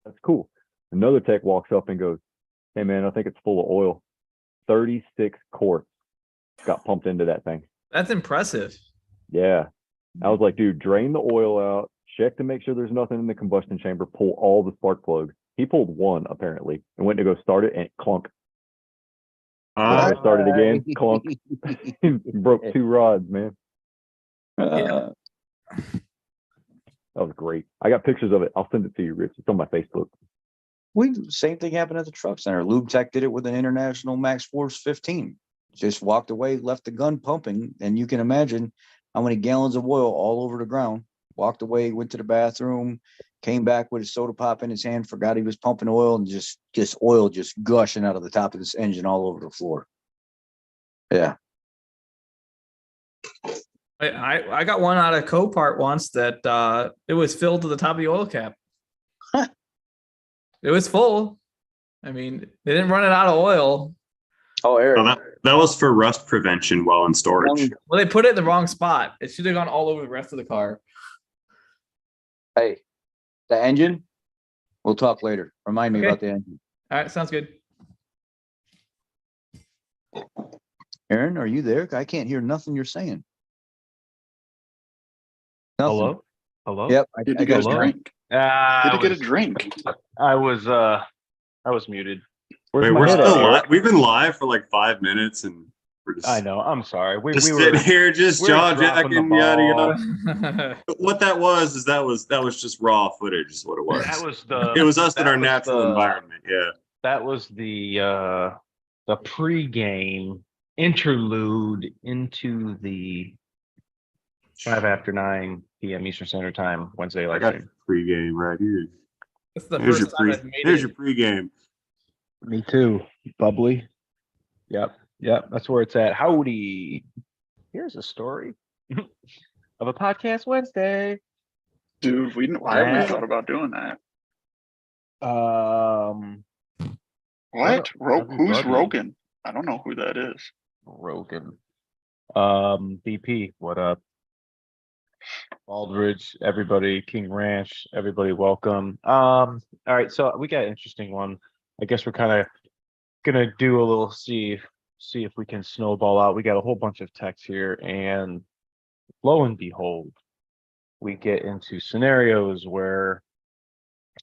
That's cool. Another tech walks up and goes, "Hey man, I think it's full of oil." 36 quarts got pumped into that thing. That's impressive. Yeah. I was like, dude, drain the oil out, check to make sure there's nothing in the combustion chamber, pull all the spark plugs. He pulled one apparently and went to go start it and clunk. Started again, clunk. Broke 2 rods, man. Yeah. That was great. I got pictures of it. I'll send it to you, Rich. It's on my Facebook. Same thing happened at the truck center. Lube Tech did it with an International Max Force 15. Just walked away, left the gun pumping, and you can imagine how many gallons of oil all over the ground. Walked away, went to the bathroom, came back with a soda pop in his hand, forgot he was pumping oil, and just oil just gushing out of the top of this engine all over the floor. Yeah. I got one out of Copart once that it was filled to the top of the oil cap. It was full. I mean, they didn't run it out of oil. Oh, Eric. Well, that was for rust prevention while in storage. Well, they put it in the wrong spot. It should have gone all over the rest of the car. Hey, the engine, we'll talk later. Remind me about the engine. All right, sounds good. Aaron, are you there? I can't hear nothing you're saying. Nothing. Hello? Hello? Yep. Did you get a drink? Did you get a drink? I was muted. Wait, we're still live. We've been live for like 5 minutes, and we're just. I know. I'm sorry. We Just were sitting here, just we were jaw dropping the jacking, yada ball. yada. But what that was is that was just raw footage. Is what it was. That was the. It was us in that our was natural the- environment. Yeah. That was the pregame interlude into the 5 after 9 p.m. Eastern Standard Time Wednesday I live got stream. pregame right here. That's the Here's your first time I've made Here's it. your pregame. Me too. Bubbly. Yep. That's where it's at. Howdy. Here's a story of a podcast Wednesday. Dude, I haven't thought about doing that. What? Who's Rogan? I don't know who that is. Rogan. BP, what up? Aldridge, everybody, King Ranch, everybody, welcome. All right, so we got an interesting one. I guess we're kind of gonna do a little see if we can snowball out. We got a whole bunch of text here, and lo and behold, we get into scenarios where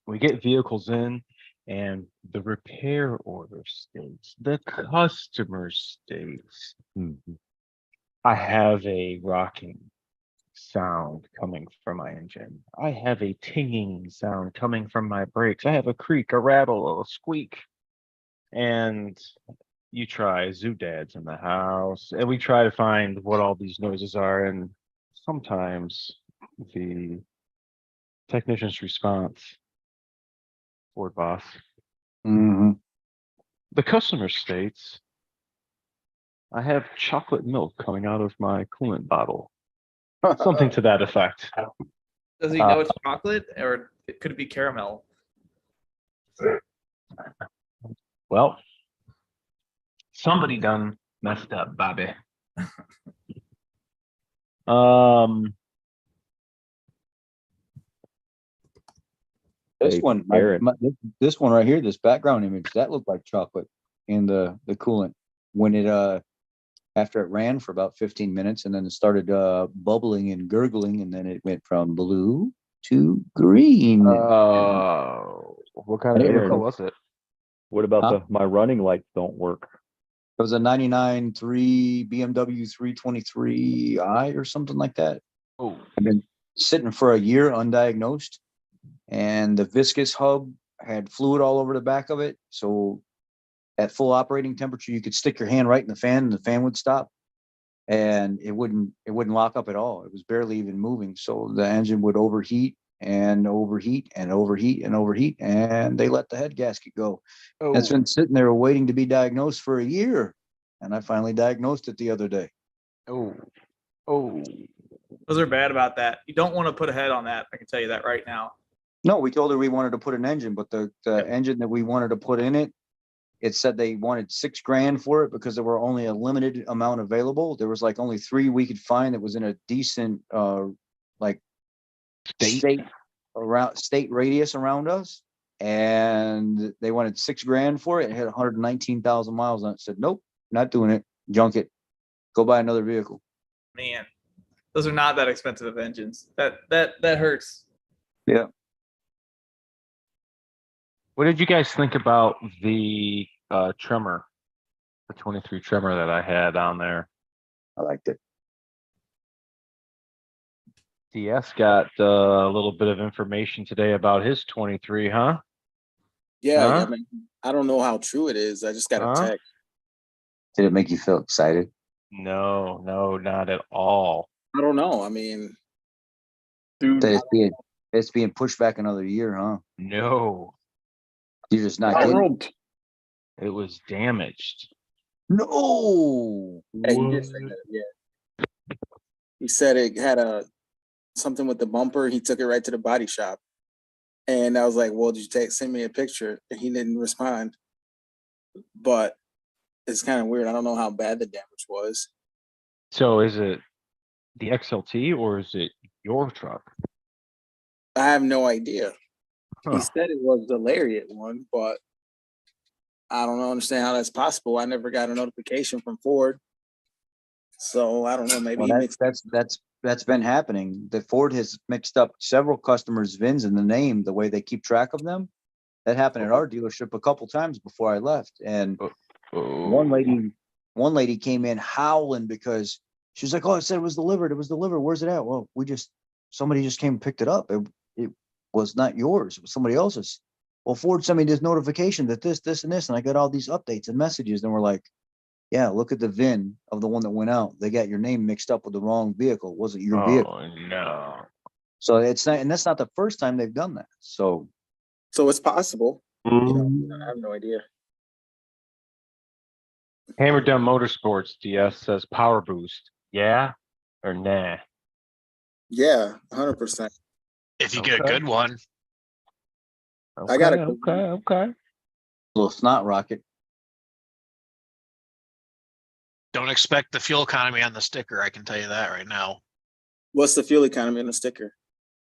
we get vehicles in and the repair order states, the customer states, I have a rocking sound coming from my engine. I have a tinging sound coming from my brakes. I have a creak, a rattle, a squeak. And you try, Zoodad's in the house, and we try to find what all these noises are. And sometimes the technician's response, Ford boss, the customer states, I have chocolate milk coming out of my coolant bottle. Something to that effect. Does he know it's chocolate, or could it be caramel? Well, somebody done messed up, Bobby. This Hey, one, Aaron. this one right here, this background image, that looked like chocolate in the coolant when it after it ran for about 15 minutes, and then it started bubbling and gurgling, and then it went from blue to green. What kind of Aaron. vehicle was it? What about my running lights don't work? It was a 99.3 BMW 323i or something like that. Oh, I've been sitting for a year undiagnosed, and the viscous hub had fluid all over the back of it. So at full operating temperature, you could stick your hand right in the fan and the fan would stop, and it wouldn't lock up at all. It was barely even moving. So the engine would overheat and overheat and overheat and overheat, and they let the head gasket go. It's been sitting there waiting to be diagnosed for a year, and I finally diagnosed it the other day. Those are bad about that. You don't want to put a head on that. I can tell you that right now. No, we told her we wanted to put an engine, but the engine that we wanted to put in it, it said they wanted $6,000 for it because there were only a limited amount available. There was like only 3 we could find that was in a decent like state radius around us. and they wanted $6,000 for it. It had 119,000 miles on it. Said, nope, not doing it. Junk it. Go buy another vehicle. Man, those are not that expensive of engines. That hurts. Yeah. What did you guys think about the Tremor, the 23 Tremor that I had on there? I liked it. DS got a little bit of information today about his 23, huh? Yeah, Huh? I mean, I don't know how true it is. I just got a Huh? text. Did it make you feel excited? No, not at all. I don't know. I mean, Dude, That it's being pushed back another year, huh? No, You're just not our getting. world. it was damaged. No. yeah, he did say that. Yeah, he said it had something with the bumper. He took it right to the body shop, and I was like, "Well, did you send me a picture?" And he didn't respond. But it's kind of weird. I don't know how bad the damage was. So is it the XLT or is it your truck? I have no idea. He Huh. said it was the Lariat one, but I don't understand how that's possible. I never got a notification from Ford, so I don't know. Maybe Well, he mixed. that's been happening. The Ford has mixed up several customers' VINs in the name, the way they keep track of them. That happened at our dealership a couple times before I left. And one lady came in howling because she was like, "Oh, it said it was delivered. It was delivered. Where's it at?" Well, somebody just came and picked it up. It was not yours. It was somebody else's. Well, Ford sent me this notification that this, and this, and I got all these updates and messages. And we're like, yeah, look at the VIN of the one that went out. They got your name mixed up with the wrong vehicle. It wasn't your vehicle. Oh no. So it's not, and that's not the first time they've done that. So So it's possible. You know, I have no idea. Hammer Down Motorsports DS says power boost. Yeah or nah? Yeah, 100%. If you get a Okay. good one. I got a good one. Okay. little snot rocket. Don't expect the fuel economy on the sticker. I can tell you that right now. What's the fuel economy in the sticker?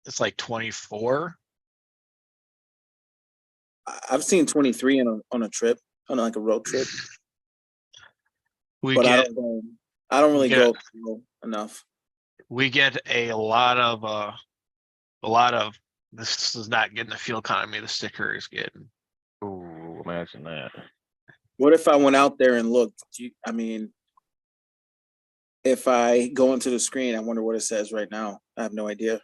It's like 24. I've seen 23 on a trip, on like a road trip, We but get I don't really we go get- enough. we get a lot of this is not getting the fuel economy the sticker is getting. Ooh, imagine that. What if I went out there and looked? I mean, if I go into the screen, I wonder what it says right now. I have no idea.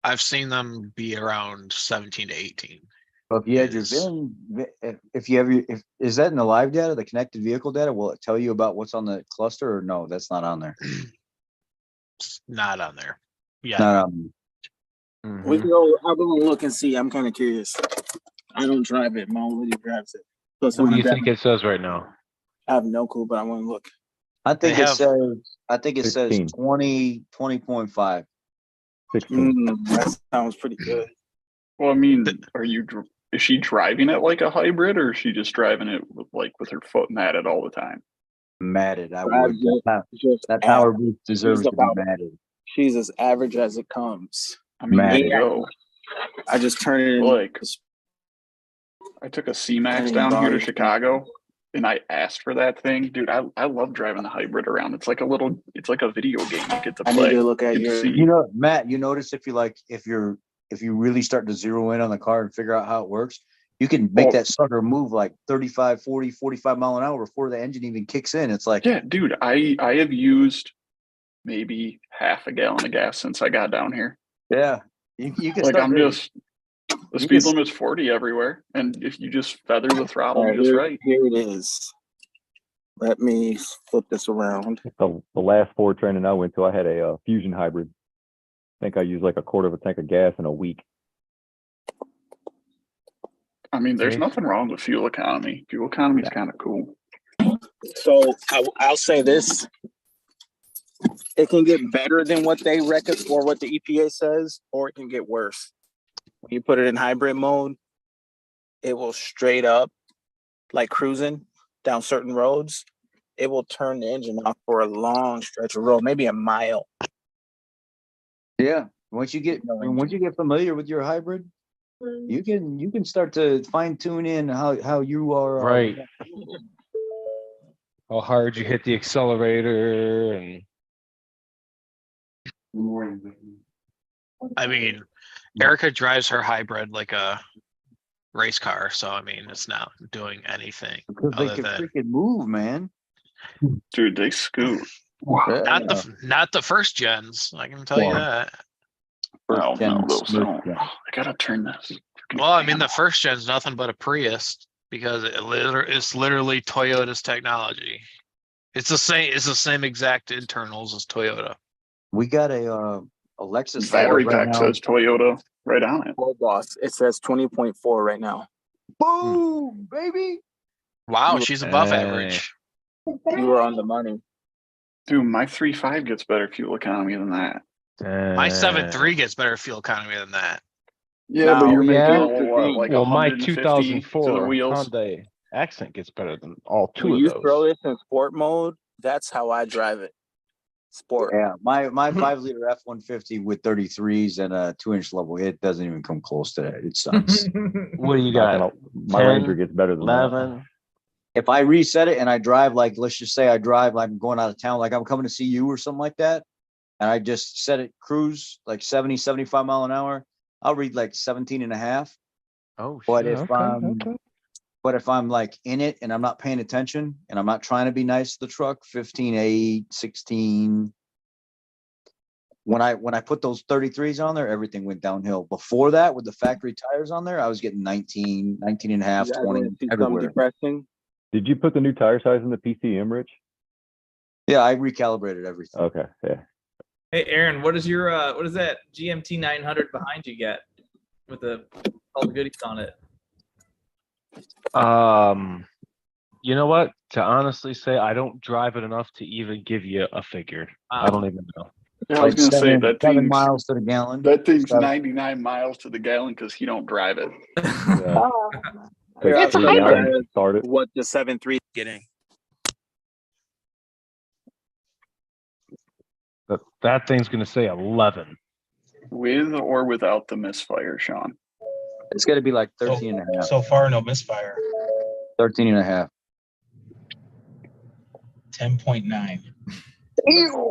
I've seen them be around 17 to 18. But if you had your Is- VIN, if you have if is that in the live data, the connected vehicle data, will it tell you about what's on the cluster or no? That's not on there. It's not on there. Yeah. Not on. We Mhm. can go. I'll go and look and see. I'm kind of curious. I don't drive it. My old lady drives it. Plus, What do I'm you gonna think it says right now? I have no clue, but I want to look. I think They it have- says. I think it says 16. 20.5. 16. That sounds pretty good. Well, I mean, is she driving it like a hybrid, or is she just driving it with her foot matted all the time? Matted. I Drives would. it just That power average. boost deserves to be about- matted. She's as average as it comes. I mean, Matted. there you go. I just turn it in. Like, I took a C-Max down here to Chicago, and I asked for that thing. Dude, I love driving the hybrid around. It's like a video game you get to I play. need to look at Get to your. see. You know, Matt, you notice if you really start to zero in on the car and figure out how it works, you can make that sucker move like 35, 40, 45 mile an hour before the engine even kicks in. It's like, Yeah, dude, I have used maybe half a gallon of gas since I got down here. yeah, you can Like, start to- the you speed can- limit's 40 everywhere, and if you just feather the throttle All right, just right. here it is. Let me flip this around. The last Ford training I went to, I had a Fusion hybrid. I think I used like a quarter of a tank of gas in a week. I mean, there's Okay. nothing wrong with fuel economy. Fuel economy is kind of cool. So I'll say this: it can get better than what they reckon or what the EPA says, or it can get worse. When you put it in hybrid mode, it will straight up, like cruising down certain roads, it will turn the engine off for a long stretch of road, maybe a mile. yeah. Once you get familiar with your hybrid, You can start to fine tune in how you are. Right. How hard you hit the accelerator and I mean, Erica drives her hybrid like a race car, so I mean, it's not doing anything Because they other can than freaking move, man. Dude, they scoot. not the first gens. I can tell you that. First Oh gen no, those smooth don't. gen. I gotta turn this. freaking Well, I mean, fan the off. first gen's nothing but a Prius because it's literally Toyota's technology. It's the same exact internals as Toyota. We got a Lexus Battery right pack now. says Toyota right on it. Full boss. It says 20.4 right now. Boom, baby. Wow, You- she's above Hey. average. You were on the money. Dude, my 3.5 gets better fuel economy than that. My 7.3 gets better fuel economy than that. Yeah, but Now, you're making yeah. it to what, like Well, my 150 to the 2004 wheels. Hyundai Accent gets better than all two when of you those. throw this in sport mode, that's how I drive it. Sport. Yeah, my 5-liter F-150 with 33s and a 2-inch level, it doesn't even come close to that. It sucks. What do you Not got? gonna- my 10, Ranger gets better than that. 11. If I reset it and I drive, like, let's just say I drive, like I'm going out of town, like I'm coming to see you or something like that, and I just set it cruise like 70, 75 mile an hour, I'll read like 17 and a half. Oh, But shit. if Okay, I'm okay. but if I'm like in it and I'm not paying attention and I'm not trying to be nice to the truck, 15.8, 16. When I put those 33s on there, everything went downhill. Before that, with the factory tires on there, I was getting 19, 19 and a half, You guys 20 wanna see something everywhere. depressing? Did you put the new tire size in the PCM, Rich? Yeah, I recalibrated everything. Okay, yeah. Hey, Aaron, what is that GMT 900 behind you get with all the goodies on it? You know what? To honestly say, I don't drive it enough to even give you a figure. I don't even know. Yeah, I was gonna say that 7 thing's miles to the gallon. that thing's 7. 99 miles to the gallon because he don't drive it. Yeah. Here, I'll Takes 3 tell you gallons guys to start it. what the 7.3 is getting. That thing's gonna say 11. With or without the misfire, Sean. It's got to be like 13 and a half. So far, no misfire. 13 and a half. 10.9.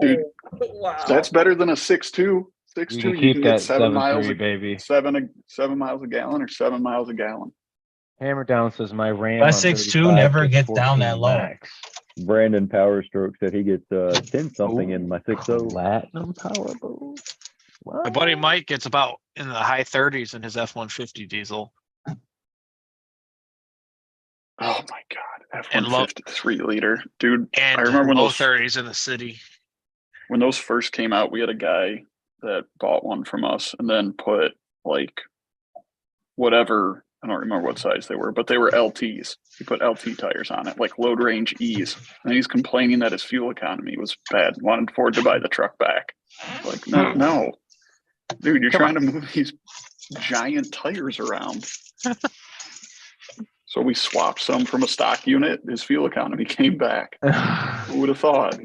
Dude, Wow. that's better than a 6.2. 6.2, You can you keep can that get 7 miles 7.3, baby. 7 miles a gallon or 7 miles a gallon. Hammer down says my RAM. My on 6.2 35 never gets gets down that 14 low. max. Brandon Power Stroke said he gets 10 something in my 6.0. Platinum power boost. My buddy Mike gets about in the high 30s in his F-150 diesel. Oh my god, And low- F-150 3-liter. Dude, And I remember when low those 30s in the city. when those first came out, we had a guy that bought one from us and then put like whatever, I don't remember what size they were, but they were LTs. He put LT tires on it, like load range E's. And he's complaining that his fuel economy was bad, wanted Ford to buy the truck back. Like, no. Dude, you're trying to move these giant tires around. So we swapped some from a stock unit. His fuel economy came back. Who would have thought?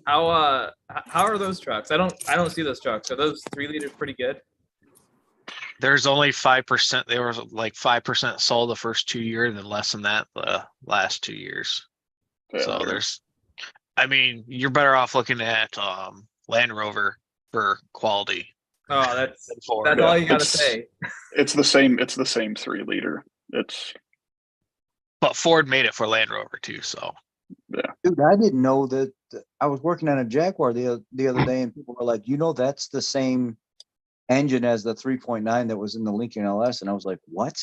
How are those trucks? I don't see those trucks. Are those 3 liters pretty good? There's only 5%. They were like 5% sold the first 2 years and less than that the last 2 years. Yeah, So I mean, you're better off looking at Land Rover for quality. Oh, that's Ford. all you gotta It's- say. It's the same 3-liter. But Ford made it for Land Rover too, so Dude, I didn't know that. I was working on a Jaguar the other day, and people were like, that's the same engine as the 3.9 that was in the Lincoln LS. And I was like, what?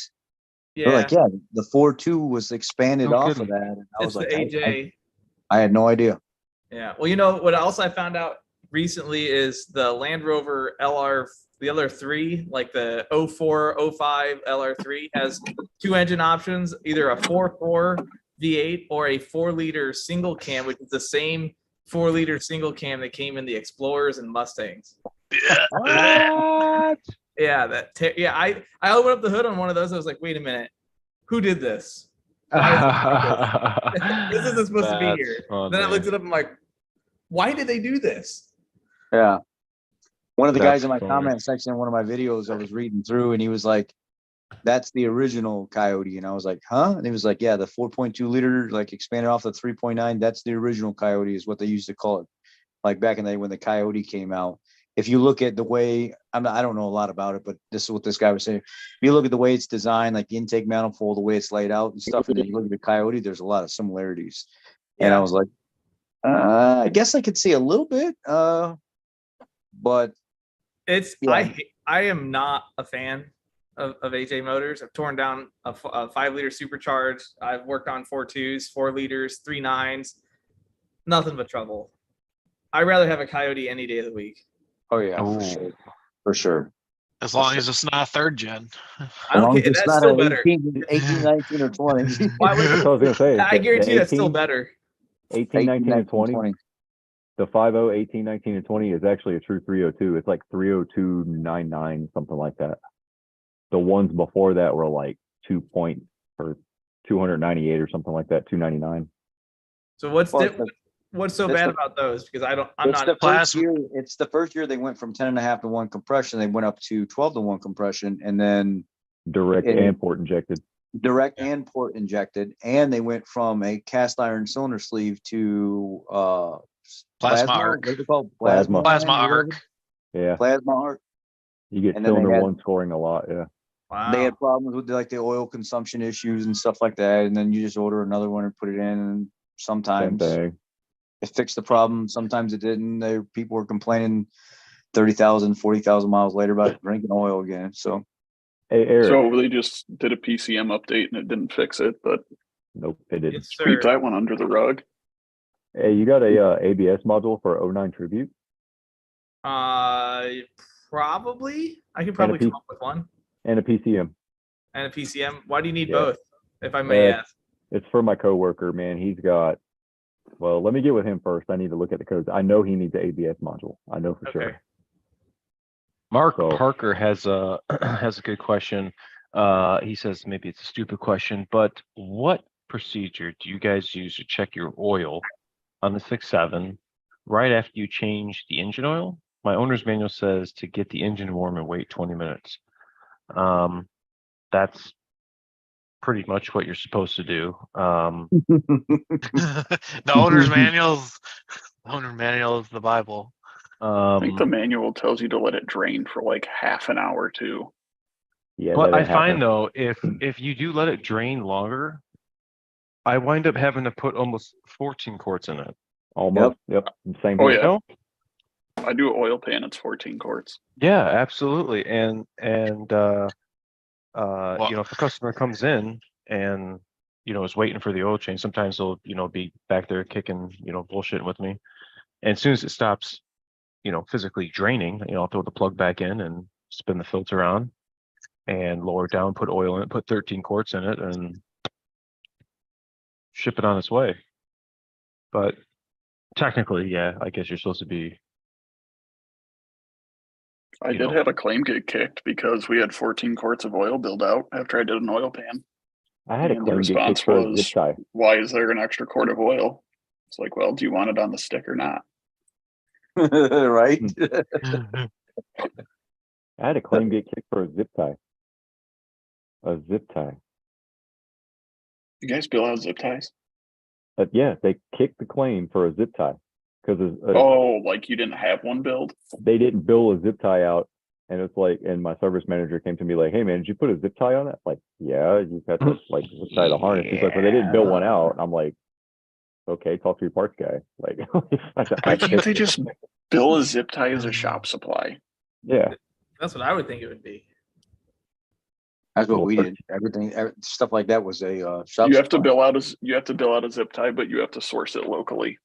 They're Yeah, like, yeah, the 4.2 was expanded No off kidding. of that. And I it's was the like, AJ. I had no idea. Yeah. Well, you know what else I found out recently is the Land Rover the LR3, like the 04, 05 LR3 has 2 engine options, either a 4.4 V8 or a 4-liter single cam, which is the same 4-liter single cam that came in the Explorers and Mustangs. What? Yeah, I opened up the hood on one of those. I was like, wait a minute, who did this? Why is it like this? This isn't supposed to be That's here. funny. Then I looked it up. I'm like, why did they do this? Yeah. One of the That's guys in my funny. comment section in one of my videos I was reading through, and he was like, "That's the original Coyote," and I was like, "Huh?" And he was like, "Yeah, the 4.2 liter, like expanded off the 3.9. That's the original Coyote, is what they used to call it, like back in the day when the Coyote came out." If you look at the way, I don't know a lot about it, but this is what this guy was saying. If you look at the way it's designed, like the intake manifold, the way it's laid out and stuff, and then you look at the Coyote, there's a lot of similarities. And I Yeah. was like, I guess I could see a little bit, but It's yeah. I am not a fan of AJ Motors. I've torn down a 5-liter supercharged. I've worked on 4.2s, 4 liters, 3.9s. Nothing but trouble. I'd rather have a Coyote any day of the week. Oh yeah, for Ooh. sure, for sure. As long as it's not third gen. I don't care. It's That's not still an better. 18, 19, or 20. Why would That's what I was gonna say. I guarantee the that's still 18, better. 18, 19, and 20. The 50, 18, 19, and 20 is actually a true 302. It's like 302.99, something like that. The ones before that were like 298 or something like that, 299. So what's Well, what's so that's bad the- about those? Because I'm It's not. the first Plasma. year. It's the first year they went from 10.5 to 1 compression. They went up to 12 to 1 compression, and then Direct And- and port injected. direct and port injected. And they went from a cast iron cylinder sleeve to Plasma arc. What's it called? Plasma. Plasma line or whatever? arc. Yeah. Plasma arc. You get And then they cylinder had- one scoring a lot. Yeah. Wow. They had problems with like the oil consumption issues and stuff like that. And then you just order another one and put it in. And Same sometimes thing. it fixed the problem. Sometimes it didn't. People were complaining 30,000, 40,000 miles later about drinking oil again. So Hey, Eric. So they just did a PCM update and it didn't fix it, but Nope, it didn't. Yes, sweep sir. that one under the rug. Hey, you got a ABS module for 09 Tribute Probably. I could probably come up with one. and a PCM. And a PCM. Why do you need Yeah. both? If I may ask. It's for my coworker, man. He's got. Well, let me get with him first. I need to look at the codes. I know he needs an ABS module. I know for Okay. sure. Mark So- Parker has a has a good question. He says maybe it's a stupid question, but what procedure do you guys use to check your oil on the 6.7 right after you change the engine oil? My owner's manual says to get the engine warm and wait 20 minutes. That's pretty much what you're supposed to do. The owner's manuals. The owner manual is the Bible. I think the manual tells you to let it drain for like half an hour too. Yeah, But let I it find happen. though, if you do let it drain longer, I wind up having to put almost 14 quarts in it. Almost. Yep. Same Oh, here. yeah. No? I do an oil pan, it's 14 quarts. Yeah, absolutely. And Well- you know, if a customer comes in and is waiting for the oil change, sometimes they'll be back there kicking bullshitting with me. And as soon as it stops, physically draining, I'll throw the plug back in and spin the filter on and lower it down, put oil in it, put 13 quarts in it, and ship it on its way. But technically, yeah, I guess you're supposed to be. I You did know. have a claim get kicked because we had 14 quarts of oil build out after I did an oil pan. I had a And the claim get response kicked for a was, zip tie. why is there an extra quart of oil? It's like, well, do you want it on the stick or not? right. I had a claim get kicked for a zip tie. A zip tie. You guys bill out zip ties? Yeah, they kicked the claim for a zip tie because Oh, like you didn't have one build? they didn't bill a zip tie out. And it's like, and my service manager came to me like, "Hey man, did you put a zip tie on that?" Like, yeah, you got to like zip tie the harness. He's like, "But they didn't bill one out." And I'm like, "Okay, talk to your parts guy." Like, Why can't they just bill a zip tie as a shop supply? Yeah, That's what I would think it would be. That's what Well, we did. Everything, stuff like that was a shop You have to supply. bill out a zip tie, but you have to source it locally.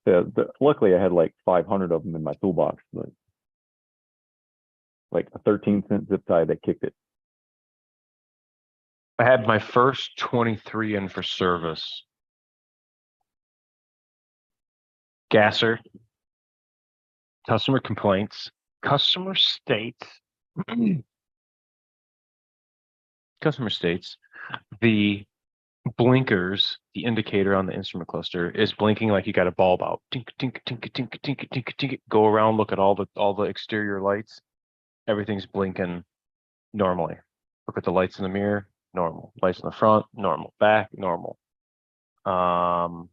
yeah. Luckily, I had like 500 of them in my toolbox, but like a 13-cent zip tie that kicked it. I had my first 23 in for service. Gasser. Customer complaints. Customer states. Customer states the blinkers, the indicator on the instrument cluster is blinking like you got a bulb out. Tink, tink, tink, tink, tink, tink, tink. Go around, look at all the exterior lights. Everything's blinking normally. Look at the lights in the mirror, normal. Lights in the front, normal. Back, normal. Was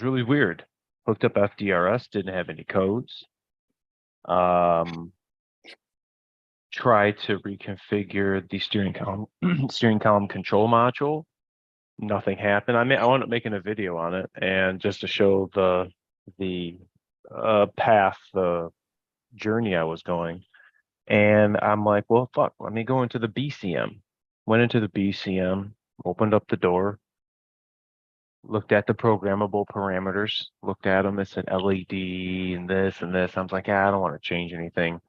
really weird. Hooked up FDRS, didn't have any codes. Tried to reconfigure the steering column control module. Nothing happened. I wound up making a video on it, and just to show the path, the journey I was going. And I'm like, well, fuck, let me go into the BCM. Went into the BCM, opened up the door, looked at the programmable parameters, looked at them. It said LED and this and this. I was like, I don't want to change anything.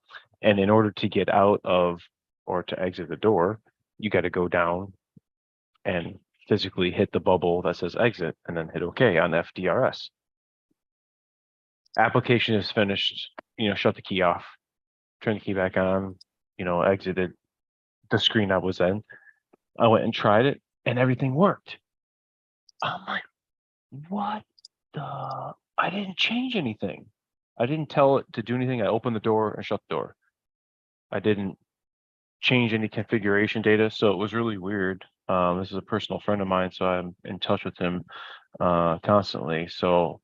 And in order to get out of or to exit the door, you got to go down and physically hit the bubble that says exit and then hit OK on FDRS. Application is finished, shut the key off, turn the key back on, exited the screen I was in. I went and tried it and everything worked. I'm like, what the? I didn't change anything. I didn't tell it to do anything. I opened the door and shut the door. I didn't change any configuration data. So it was really weird. This is a personal friend of mine, so I'm in touch with him constantly. So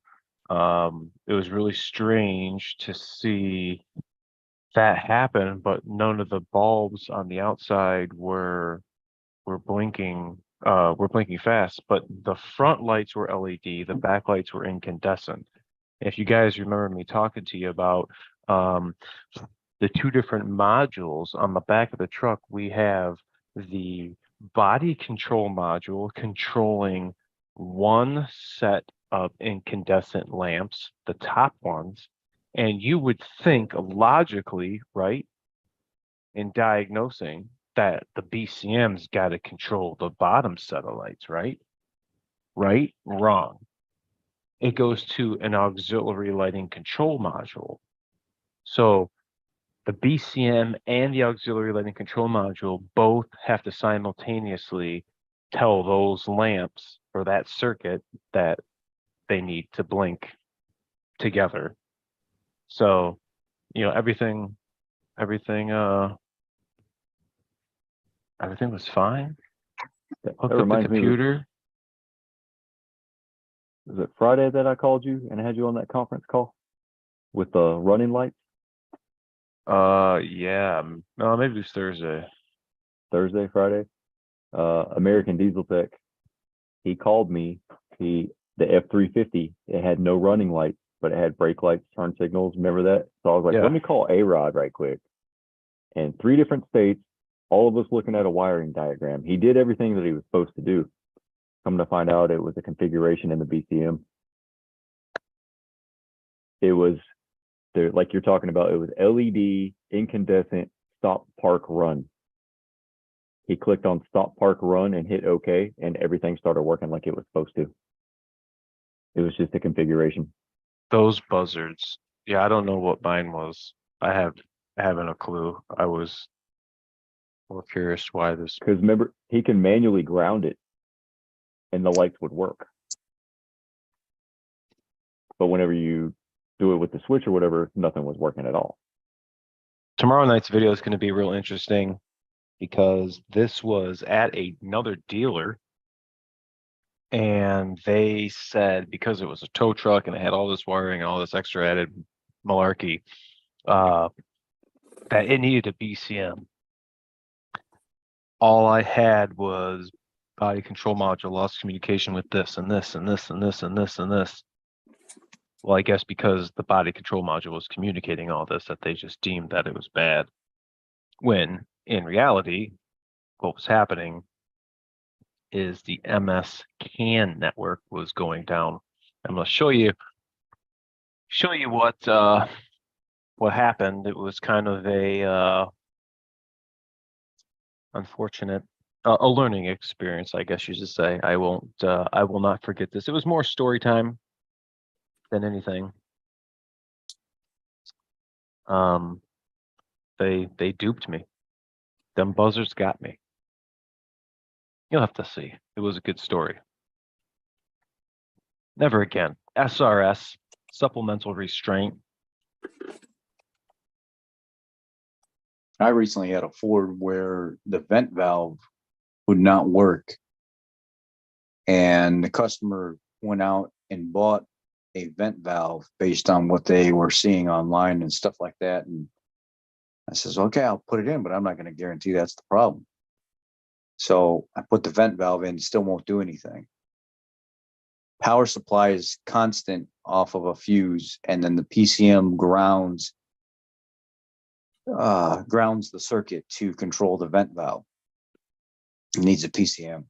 it was really strange to see that happen, but none of the bulbs on the outside were blinking fast, but the front lights were LED, the back lights were incandescent. If you guys remember me talking to you about the two different modules on the back of the truck, we have the body control module controlling one set of incandescent lamps, the top ones, and you would think logically, right, in diagnosing that the BCM's got to control the bottom set of lights, right? Right? Wrong. It goes to an auxiliary lighting control module. So the BCM and the auxiliary lighting control module both have to simultaneously tell those lamps or that circuit that they need to blink together. So, everything was fine. That Hooked up the reminds me, computer. was it Friday that I called you and I had you on that conference call with the running lights? Yeah. No, maybe it was Thursday. Thursday, Friday. American Diesel Tech. He called me. The F-350. It had no running lights, but it had brake lights, turn signals. Remember that? So I was like, Yeah. let me call A-Rod right quick. And 3 different states, all of us looking at a wiring diagram. He did everything that he was supposed to do. Come to find out, it was a configuration in the BCM. It was like you're talking about. It was LED, incandescent, stop, park, run. He clicked on stop, park, run, and hit OK, and everything started working like it was supposed to. It was just a configuration. Those buzzards. Yeah, I don't know what mine was. I haven't a clue. I was more curious why this. Because remember, he can manually ground it, and the lights would work. But whenever you do it with the switch or whatever, nothing was working at all. Tomorrow night's video is going to be real interesting because this was at another dealer. And they said because it was a tow truck and it had all this wiring and all this extra added malarkey, that it needed a BCM. All I had was body control module, lost communication with this and this and this and this and this and this. Well, I guess because the body control module was communicating all this, that they just deemed that it was bad. When in reality, what was happening is the MS CAN network was going down. I'm going to show you what happened. It was kind of a unfortunate a learning experience, I guess you should say. I will not forget this. It was more story time than anything. They duped me. Them buzzards got me. You'll have to see. It was a good story. Never again. SRS, supplemental restraint. I recently had a Ford where the vent valve would not work. And the customer went out and bought a vent valve based on what they were seeing online and stuff like that. And I says, okay, I'll put it in, but I'm not going to guarantee that's the problem. So I put the vent valve in, still won't do anything. Power supply is constant off of a fuse, and then the PCM grounds the circuit to control the vent valve. It needs a PCM.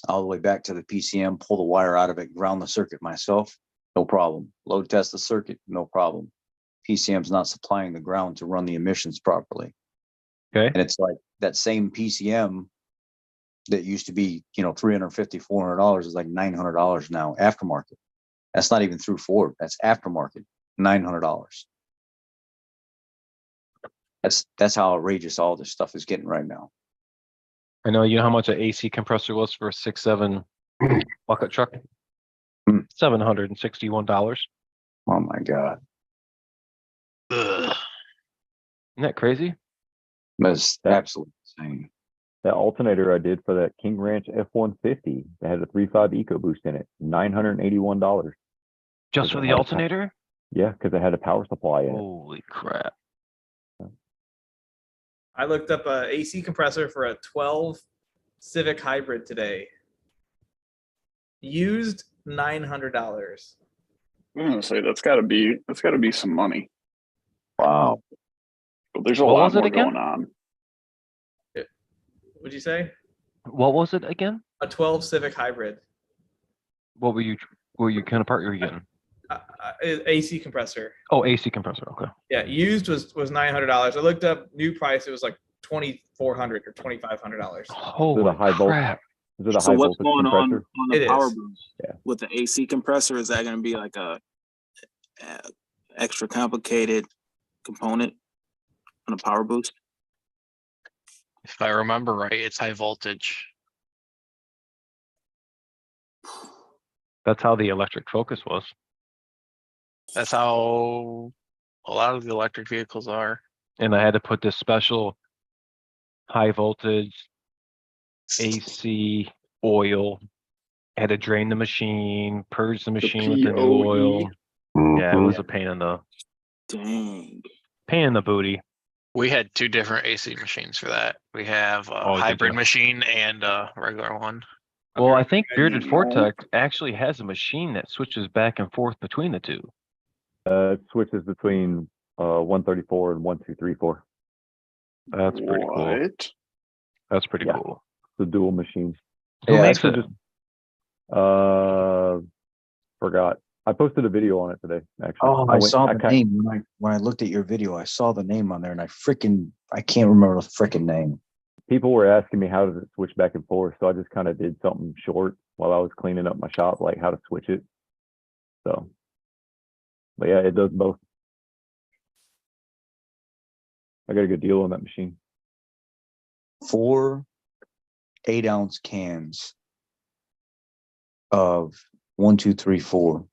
All the way back to the PCM, pull the wire out of it, ground the circuit myself, no problem. Load test the circuit, no problem. PCM's not supplying the ground to run the emissions properly. Okay. And it's like that same PCM that used to be, $350, $400 is like $900 now, aftermarket. That's not even through Ford. That's aftermarket, $900. That's how outrageous all this stuff is getting right now. I know. You know how much an AC compressor was for a 6.7 bucket truck? $761. Oh my God. Ugh. Isn't that crazy? That's absolutely insane. That alternator I did for that King Ranch F-150 that had a 3.5 EcoBoost in it, $981. Just for the alternator? Yeah, because it had a power supply in it. Holy crap. I looked up a AC compressor for a 12 Civic Hybrid today. Used $900. I'm gonna say that's gotta be some money. Wow. But there's a What lot was it more again? going on. What'd you say? What was it again? A 12 Civic Hybrid. What were you kind of part you were getting? AC compressor. Oh, AC compressor. Okay. Yeah, used was $900. I looked up new price. It was like $2,400 or $2,500. Holy high volt? crap. Is it a So high what's voltage going compressor? on the It power is. boost? Yeah. With the AC compressor, is that going to be like a extra complicated component on a power boost? If I remember right, it's high voltage. That's how the electric Focus was. That's how a lot of the electric vehicles are. And I had to put this special high voltage AC oil. Had to drain the machine, purge the machine with the new POE. oil. Yeah, it was a pain in the Dang. booty. We had two different AC machines for that. We have a Oh, did hybrid ya? machine and a regular one. Well, I think Bearded no. Vortex actually has a machine that switches back and forth between the two. It switches between 134 and 1234. That's pretty cool. What? That's pretty Yeah. cool. The dual machines. Who Yeah, makes that's it? Forgot. I posted a video on it today. Actually, Oh, I saw the kinda- name when I looked at your video. I saw the name on there, and I can't remember the freaking name. People were asking me how does it switch back and forth, so I just kind of did something short while I was cleaning up my shop, like how to switch it. So, but yeah, it does both. I got a good deal on that machine. 4 8-ounce cans of 1, 2, 3, 4.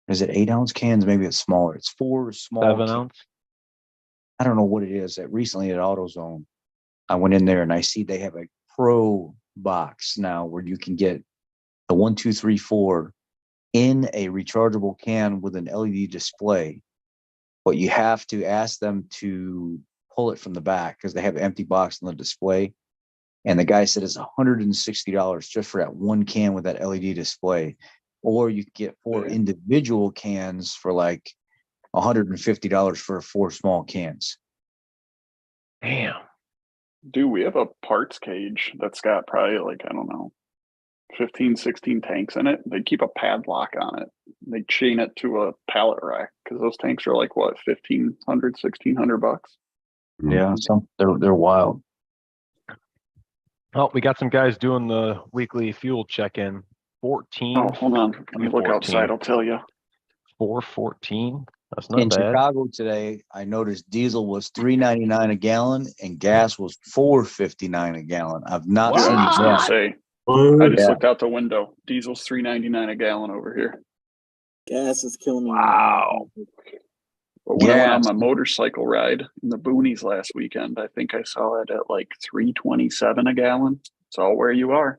Is it 8-ounce cans? Maybe it's smaller. It's 4 small 7 cans. ounce. I don't know what it is. That recently at AutoZone, I went in there and I see they have a pro box now where you can get the 1, 2, 3, 4 in a rechargeable can with an LED display. But you have to ask them to pull it from the back because they have an empty box on the display. And the guy said it's $160 just for that one can with that LED display. Or you could get 4 individual cans for like $150 for 4 small cans. Damn. Dude, we have a parts cage that's got probably like, I don't know, 15, 16 tanks in it. They keep a padlock on it. They chain it to a pallet rack because those tanks are like what, $1,500, $1,600? Yeah, they're wild. Oh, we got some guys doing the weekly fuel check-in. 14. Oh, hold on. Let me look 14. outside. I'll tell you. 414. That's not In bad. Chicago today, I noticed diesel was $3.99 a gallon and gas was $4.59 a gallon. I've not Wow. Yeah, I seen was just gonna gas. say. I What? just Yeah. looked out the window. Diesel's $3.99 a gallon over here. Gas is killing me. Wow. But when I went on Gas. my motorcycle ride in the boonies last weekend, I think I saw it at like 3.27 a gallon. It's all where you are.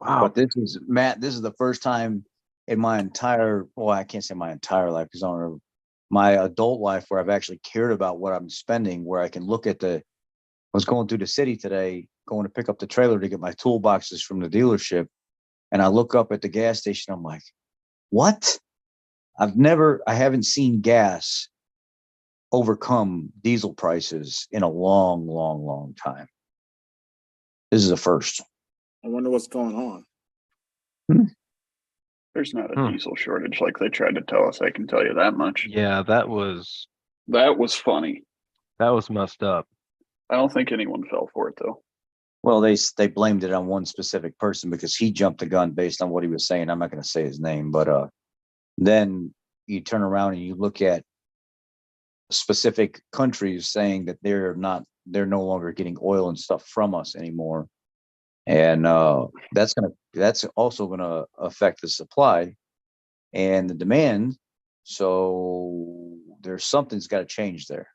Wow. But this is Matt. This is the first time in my entire, well, I can't say my entire life because I don't know, my adult life where I've actually cared about what I'm spending, where I can look at I was going through the city today, going to pick up the trailer to get my toolboxes from the dealership. And I look up at the gas station. I'm like, what? I haven't seen gas overcome diesel prices in a long, long, long time. This is a first. I wonder what's going on. There's not a diesel shortage like they tried to tell us. I can tell you that much. Yeah, that was funny. That was messed up. I don't think anyone fell for it though. Well, they blamed it on one specific person because he jumped the gun based on what he was saying. I'm not going to say his name, but then you turn around and you look at specific countries saying that they're no longer getting oil and stuff from us anymore. And that's also gonna affect the supply and the demand. So something's got to change there.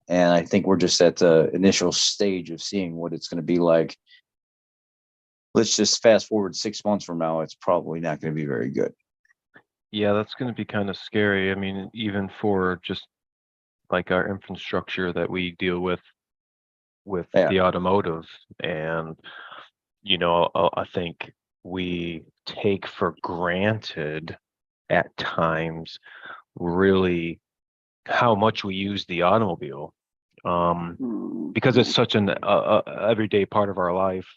And I think we're just at the initial stage of seeing what it's going to be like. Let's just fast forward 6 months from now. It's probably not going to be very good. Yeah, that's going to be kind of scary. I mean, even for just like our infrastructure that we deal with Yeah. the automotive, and I think we take for granted at times really how much we use the automobile, because it's such an everyday part of our life.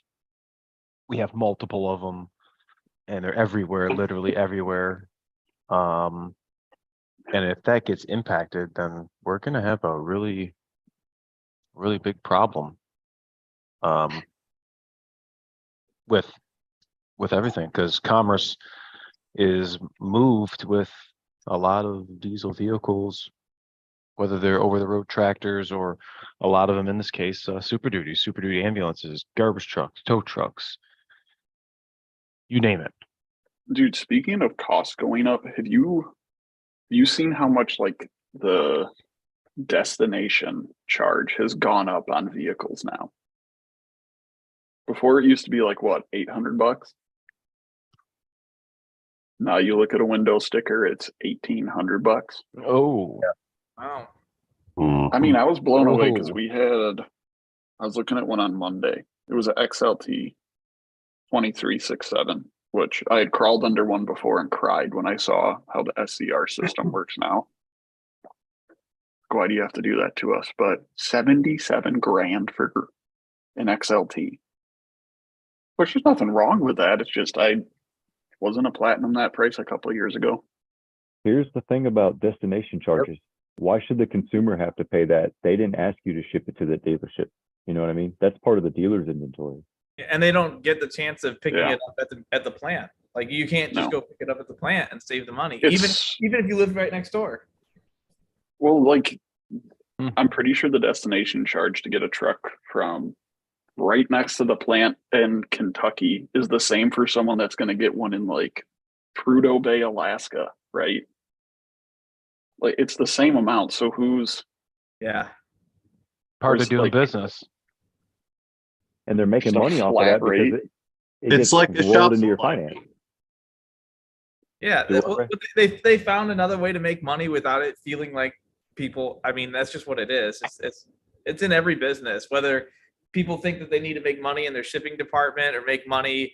We have multiple of them and they're everywhere, literally everywhere. And if that gets impacted, then we're going to have a really, really big problem with everything, because commerce is moved with a lot of diesel vehicles, whether they're over-the-road tractors or a lot of them in this case, super duty ambulances, garbage trucks, tow trucks, you name it. Dude, speaking of costs going up, have you seen how much like the destination charge has gone up on vehicles now? Before it used to be like what, $800? Now you look at a window sticker, it's $1,800. Oh, Wow. I mean, I was blown away because Oh. I was looking at one on Monday. It was an XLT 2367, which I had crawled under one before and cried when I saw how the SCR system works now. Why do you have to do that to us? But 77 grand for an XLT, which there's nothing wrong with that. It's just I wasn't a platinum that price a couple of years ago. Here's the thing about destination charges. Why should the consumer have to pay that? They didn't ask you to ship it to the dealership. You know what I mean? That's part of the dealer's inventory. And they don't get the chance of picking Yeah. it up at the plant. Like you can't just No. go pick it up at the plant and save the money, It's- even if you live right next door. Well, like I'm pretty sure the destination charge to get a truck from right next to the plant in Kentucky is the same for someone that's going to get one in like Prudhoe Bay, Alaska, right? Like it's the same amount. So who's Yeah. part of Where's, doing like- business. And they're making Just a money off of flat that because rate. it It's gets like the rolled shop into your supply. finance. Yeah, Do what, Ray? they found another way to make money without it feeling like people. I mean, that's just what it is. It's in every business. Whether people think that they need to make money in their shipping department or make money,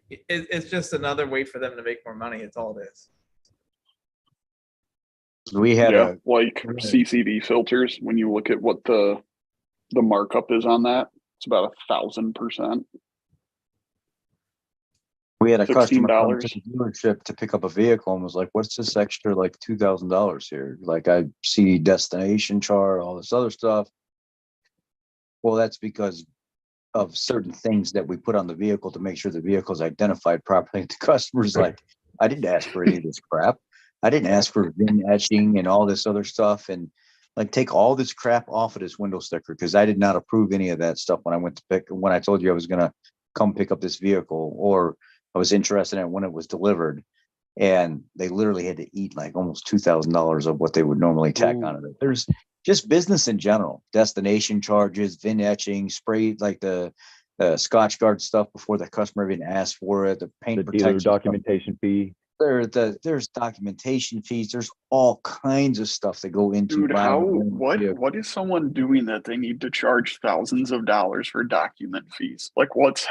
it's just another way for them to make more money. It's all it is. We had like CCV filters. When you look at what the markup is on that, it's about 1,000%. We had a customer come $16. to the dealership to pick up a vehicle and was like, what's this extra like $2,000 here? Like I see destination chart, all this other stuff. Well, that's because of certain things that we put on the vehicle to make sure the vehicle is identified properly. The customer's like, I didn't ask for any of this crap. I didn't ask for VIN etching and all this other stuff and like take all this crap off of this window sticker because I did not approve any of that stuff when I went to when I told you I was gonna come pick up this vehicle or I was interested in it when it was delivered. And they literally had to eat like almost $2,000 of what they would normally tack onto it. There's just business in general, destination charges, VIN etching, spray like the Scotch Guard stuff before the customer even asked for it, the paint The dealer protection stuff. documentation fee. There's documentation fees. There's all kinds of stuff that go into Dude, how, buying. what is someone doing that they need to charge thousands of dollars for document fees? Like what's,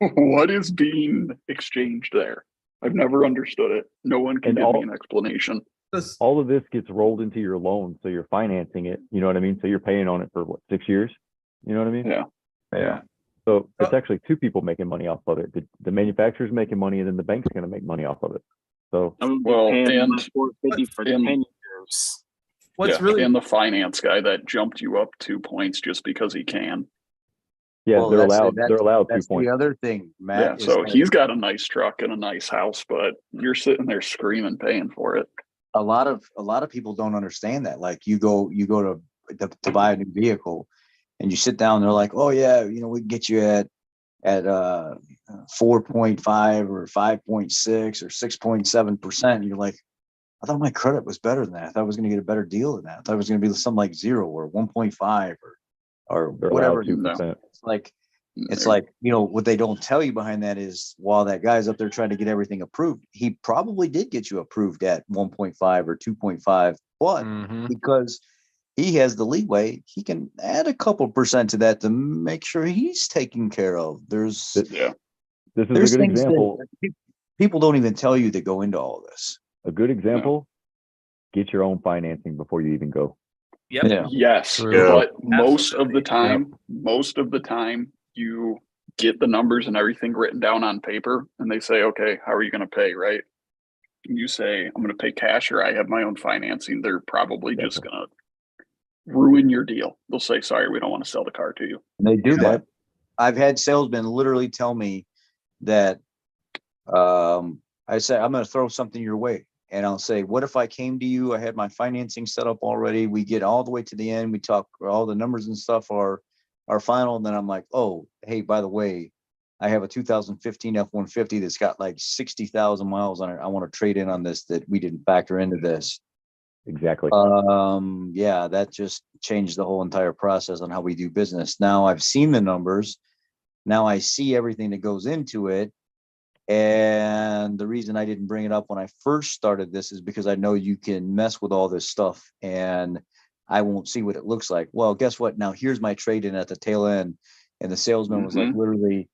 what is being exchanged there? I've never understood it. No one can And give me all- an explanation. This- All of this gets rolled into your loan, so you're financing it. You know what I mean? So you're paying on it for what, 6 years? You know what I mean? Yeah. Yeah. So it's actually two people making money off of it. The manufacturer's making money, and then the bank's going to make money off of it. So I'm Well, paying and- $450 for and- 10 years. What's Yeah, really and the finance guy that jumped you up 2 points just because he can. yeah, Well, they're that's- allowed. that's- They're allowed 2 That's points. the other thing, Matt. Yeah, is so that he's got a nice truck and a nice house, but you're sitting there screaming, paying for it. a lot of people don't understand that. Like you go to buy a new vehicle and you sit down, they're like, oh yeah, we can get you at 4.5 or 5.6 or 6.7%. You're like, I thought my credit was better than that. I thought I was going to get a better deal than that. I thought it was going to be something like 0 or 1.5 or They're whatever. allowed 2%. It's like, what they don't tell you behind that is while that guy's up there trying to get everything approved, he probably did get you approved at 1.5 or 2.5, but Mhm. because he has the leeway, he can add a couple percent to that to make sure he's taken care of. There's Yeah. This is there's a good things example. that people don't even tell you that go into all this. A good example. Get your own financing before you even go. Yep. Yeah. Yes, True. but most of the Absolutely. time, you get the numbers and everything written down on paper, and they say, "Okay, how are you going to pay?" Right? And you say, "I'm going to pay cash, or I have my own financing." They're probably just Exactly. going to ruin your deal. They'll say, "Sorry, we don't want to sell the car to you." And they do Yeah. that. I've had salesmen literally tell me that I say, I'm going to throw something your way. And I'll say, what if I came to you? I had my financing set up already. We get all the way to the end. We talk all the numbers and stuff are final. And then I'm like, oh, hey, by the way, I have a 2015 F-150 that's got like 60,000 miles on it. I want to trade in on this that we didn't factor into this. Exactly. Yeah, that just changed the whole entire process on how we do business. Now I've seen the numbers. Now I see everything that goes into it. And the reason I didn't bring it up when I first started this is because I know you can mess with all this stuff and I won't see what it looks like. Well, guess what? Now here's my trade in at the tail end. And the salesman was like, literally,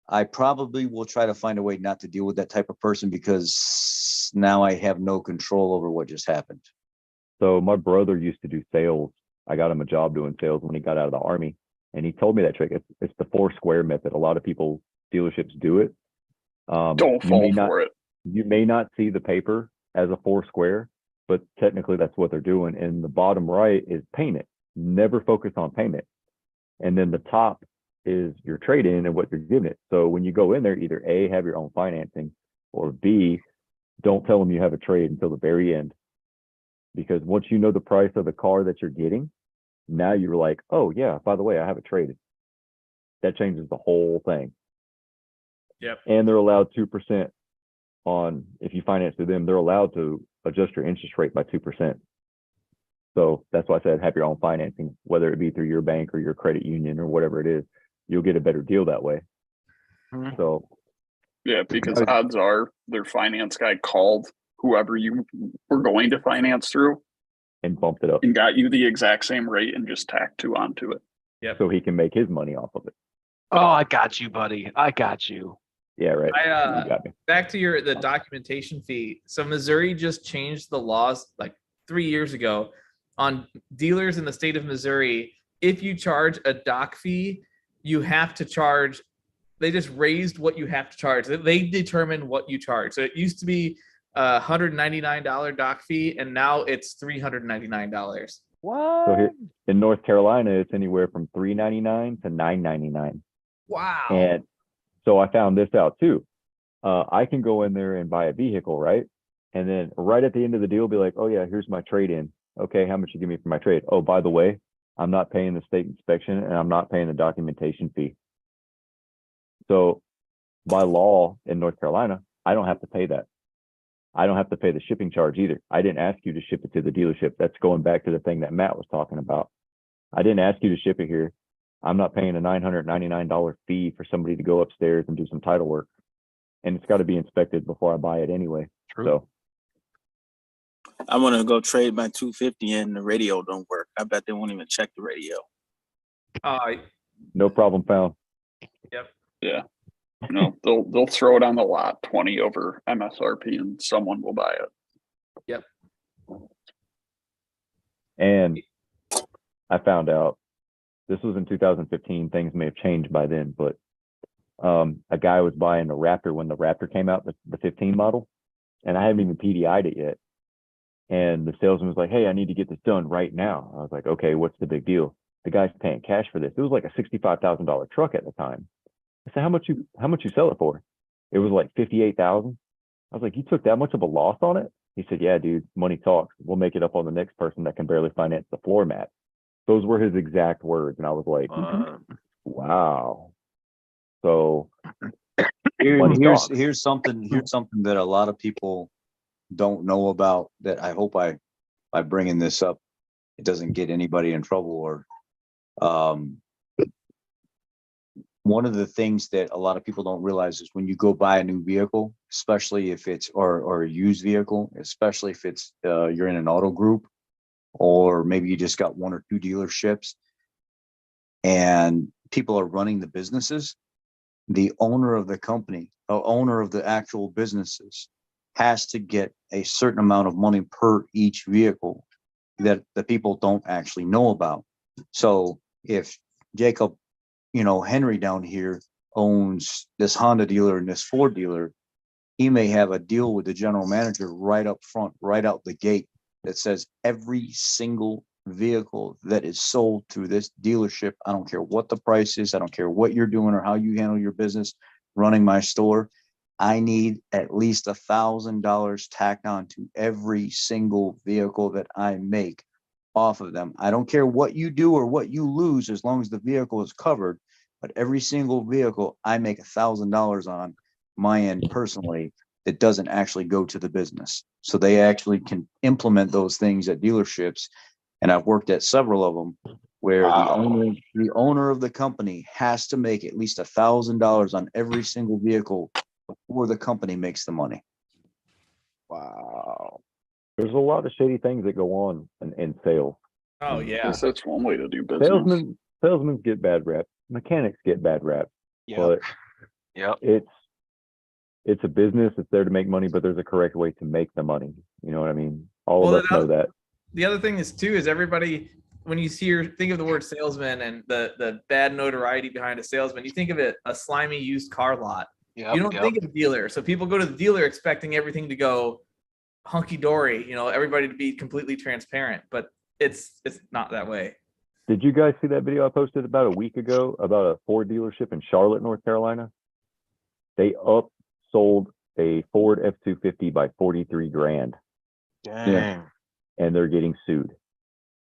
I probably will try to find a way not to deal with that type of person because now I have no control over what just happened. So my brother used to do sales. I got him a job doing sales when he got out of the army, and he told me that trick. It's the 4 square method. A lot of people, dealerships do it. Don't fall for it. You may not see the paper as a 4 square, but technically that's what they're doing. And the bottom right is payment. Never focus on payment. And then the top is your trade-in and what you're giving it. So when you go in there, either A, have your own financing, or B, don't tell them you have a trade until the very end. Because once you know the price of the car that you're getting, now you're like, oh yeah, by the way, I have a trade. That changes the whole thing. Yep. And they're allowed 2% on, if you finance through them, they're allowed to adjust your interest rate by 2%. So that's why I said have your own financing, whether it be through your bank or your credit union or whatever it is, you'll get a better deal that way. Mhm. So Yeah, because odds are their finance guy called whoever you were going to finance through and bumped it up and got you the exact same rate and just tacked 2 onto it. so he can make his money off of it. Oh, I got you, buddy. I got you. Yeah, right. You got me. Back to the documentation fee. So Missouri just changed the laws like 3 years ago on dealers in the state of Missouri. If you charge a doc fee, you have to charge. They just raised what you have to charge. They determine what you charge. So it used to be $199 doc fee, and now it's $399. What? So here in North Carolina, it's anywhere from $3.99 to $9.99. Wow. And so I found this out too. I can go in there and buy a vehicle, right? And then right at the end of the deal, be like, oh yeah, here's my trade in. Okay, how much you give me for my trade? Oh, by the way, I'm not paying the state inspection and I'm not paying the documentation fee. So by law in North Carolina, I don't have to pay that. I don't have to pay the shipping charge either. I didn't ask you to ship it to the dealership. That's going back to the thing that Matt was talking about. I didn't ask you to ship it here. I'm not paying a $999 fee for somebody to go upstairs and do some title work. And it's got to be inspected before I buy it anyway. True. So I want to go trade my 250 and the radio don't work. I bet they won't even check the radio. no problem found. Yeah. No, they'll throw it on the lot 20 over MSRP and someone will buy it. And I found out this was in 2015. Things may have changed by then, but a guy was buying a Raptor when the Raptor came out, the 15 model, and I haven't even PDI'd it yet. And the salesman was like, hey, I need to get this done right now. I was like, okay, what's the big deal? The guy's paying cash for this. It was like a $65,000 truck at the time. I said, how much you sell it for? It was like 58,000. I was like, you took that much of a loss on it? He said, yeah, dude, money talks. We'll make it up on the next person that can barely finance the floor mat. Those were his exact words. And I was like, wow. So here's something that a lot of people don't know about, that I hope by bringing this up, it doesn't get anybody in trouble. Or one of the things that a lot of people don't realize is when you go buy a new vehicle, especially if it's or a used vehicle, especially if it's you're in an auto group, or maybe you just got one or two dealerships and people are running the businesses, the owner of the company, the owner of the actual businesses, has to get a certain amount of money per each vehicle that the people don't actually know about. So if Jacob, Henry down here owns this Honda dealer and this Ford dealer, he may have a deal with the general manager right up front, right out the gate, that says every single vehicle that is sold through this dealership, I don't care what the price is, I don't care what you're doing or how you handle your business running my store, I need at least $1,000 tacked on to every single vehicle that I make off of them. I don't care what you do or what you lose, as long as the vehicle is covered, but every single vehicle I make $1,000 on my end personally, that doesn't actually go to the business. So they actually can implement those things at dealerships. And I've worked at several of them where the owner of the company has to make at least $1,000 on every single vehicle before the company makes the money. Wow. there's a lot of shady things that go on in sales. Oh yeah. That's one way to do business. Salesmen get bad rap. Mechanics get bad rap. But it's a business. It's there to make money, but there's a correct way to make the money. You know what I mean? All of us know that. The other thing is too, is everybody, when you think of the word salesman and the bad notoriety behind a salesman, you think of it a slimy used car lot. You don't think of dealer. So people go to the dealer expecting everything to go hunky dory, everybody to be completely transparent, but it's not that way. Did you guys see that video I posted about a week ago about a Ford dealership in Charlotte, North Carolina? They upsold a Ford F-250 by 43 grand. Dang. Yeah. And they're getting sued.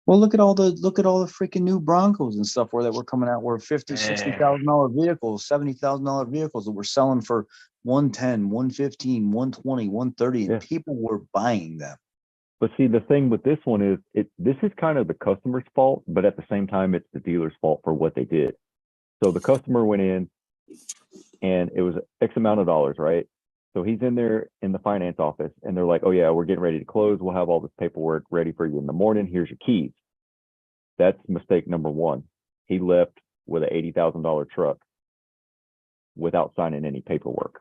Well, look at all the freaking new Broncos and stuff that were coming out, were $50,000-$60,000 vehicles, $70,000 vehicles that were selling for 110, 115, 120, 130, and people were buying them. But see, the thing with this one is this is kind of the customer's fault, but at the same time, it's the dealer's fault for what they did. So the customer went in and it was X amount of dollars, right? So he's in there in the finance office and they're like, oh yeah, we're getting ready to close. We'll have all this paperwork ready for you in the morning. Here's your keys. That's mistake number one. He left with an $80,000 truck without signing any paperwork.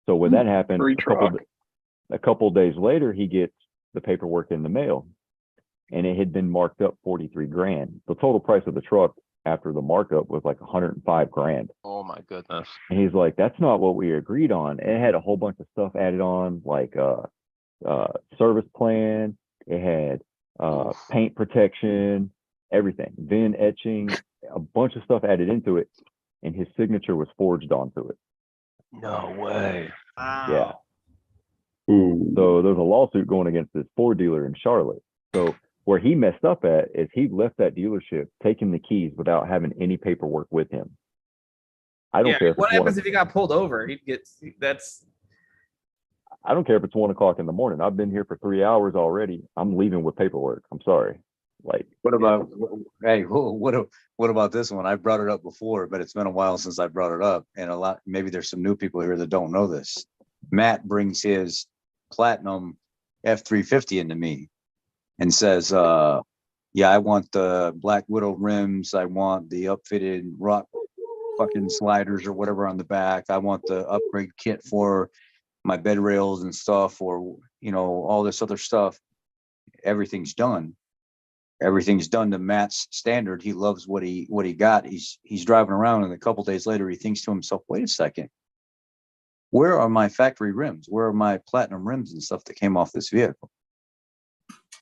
So when that happened, a couple of days later, he gets the paperwork in the mail and it had been marked up 43 grand. The total price of the truck after the markup was like 105 grand. Oh my goodness. And he's like, that's not what we agreed on. It had a whole bunch of stuff added on, like service plan. It had paint protection, everything, VIN etching, a bunch of stuff added into it. And his signature was forged onto it. No way. Wow. Yeah. Ooh. So there's a lawsuit going against this Ford dealer in Charlotte. So where he messed up at is he left that dealership taking the keys without having any paperwork with him. I don't Yeah, care if what it's happens if he got pulled over? He'd get that's I don't care if it's 1 o'clock in the morning. I've been here for 3 hours already. I'm leaving with paperwork. I'm sorry. Like, What about, hey, what about this one? I brought it up before, but it's been a while since I brought it up. And maybe there's some new people here that don't know this. Matt brings his platinum F350 into me and says, yeah, I want the Black Widow rims. I want the upfitted rock fucking sliders or whatever on the back. I want the upgrade kit for my bed rails and stuff, or, all this other stuff. Everything's done. Everything's done to Matt's standard. He loves what he got. He's driving around, and a couple days later, he thinks to himself, "Wait a second, where are my factory rims? Where are my platinum rims and stuff that came off this vehicle?"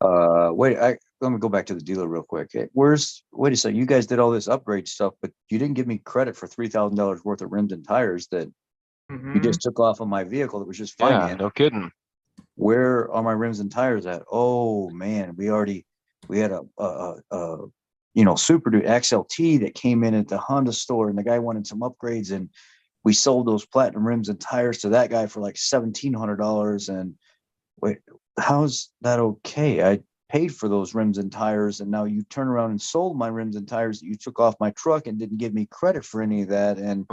Let me go back to the dealer real quick. Wait a second, you guys did all this upgrade stuff, but you didn't give me credit for $3,000 worth of rims and tires that you just took off of my vehicle that was just Yeah, financed. no kidding. Where are my rims and tires at? Oh man, we had a Super Duty XLT that came in at the Honda store, and the guy wanted some upgrades, and we sold those platinum rims and tires to that guy for like $1,700. And wait, how's that okay? I paid for those rims and tires, and now you turn around and sold my rims and tires that you took off my truck and didn't give me credit for any of that, and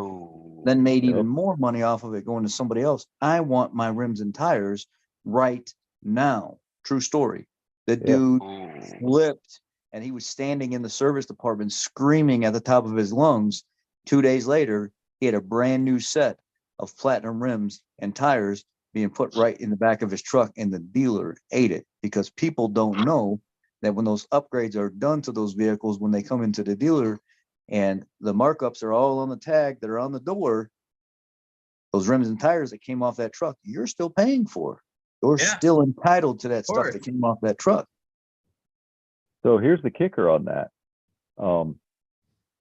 then made even more money off of it going to somebody else. I want my rims and tires right now. True story. The dude flipped, and he was standing in the service department screaming at the top of his lungs. 2 days later, he had a brand new set of platinum rims and tires being put right in the back of his truck, and the dealer ate it, because people don't know that when those upgrades are done to those vehicles, when they come into the dealer and the markups are all on the tag that are on the door, those rims and tires that came off that truck, you're still paying for. You're still entitled to that stuff that came off that truck. so here's the kicker on that.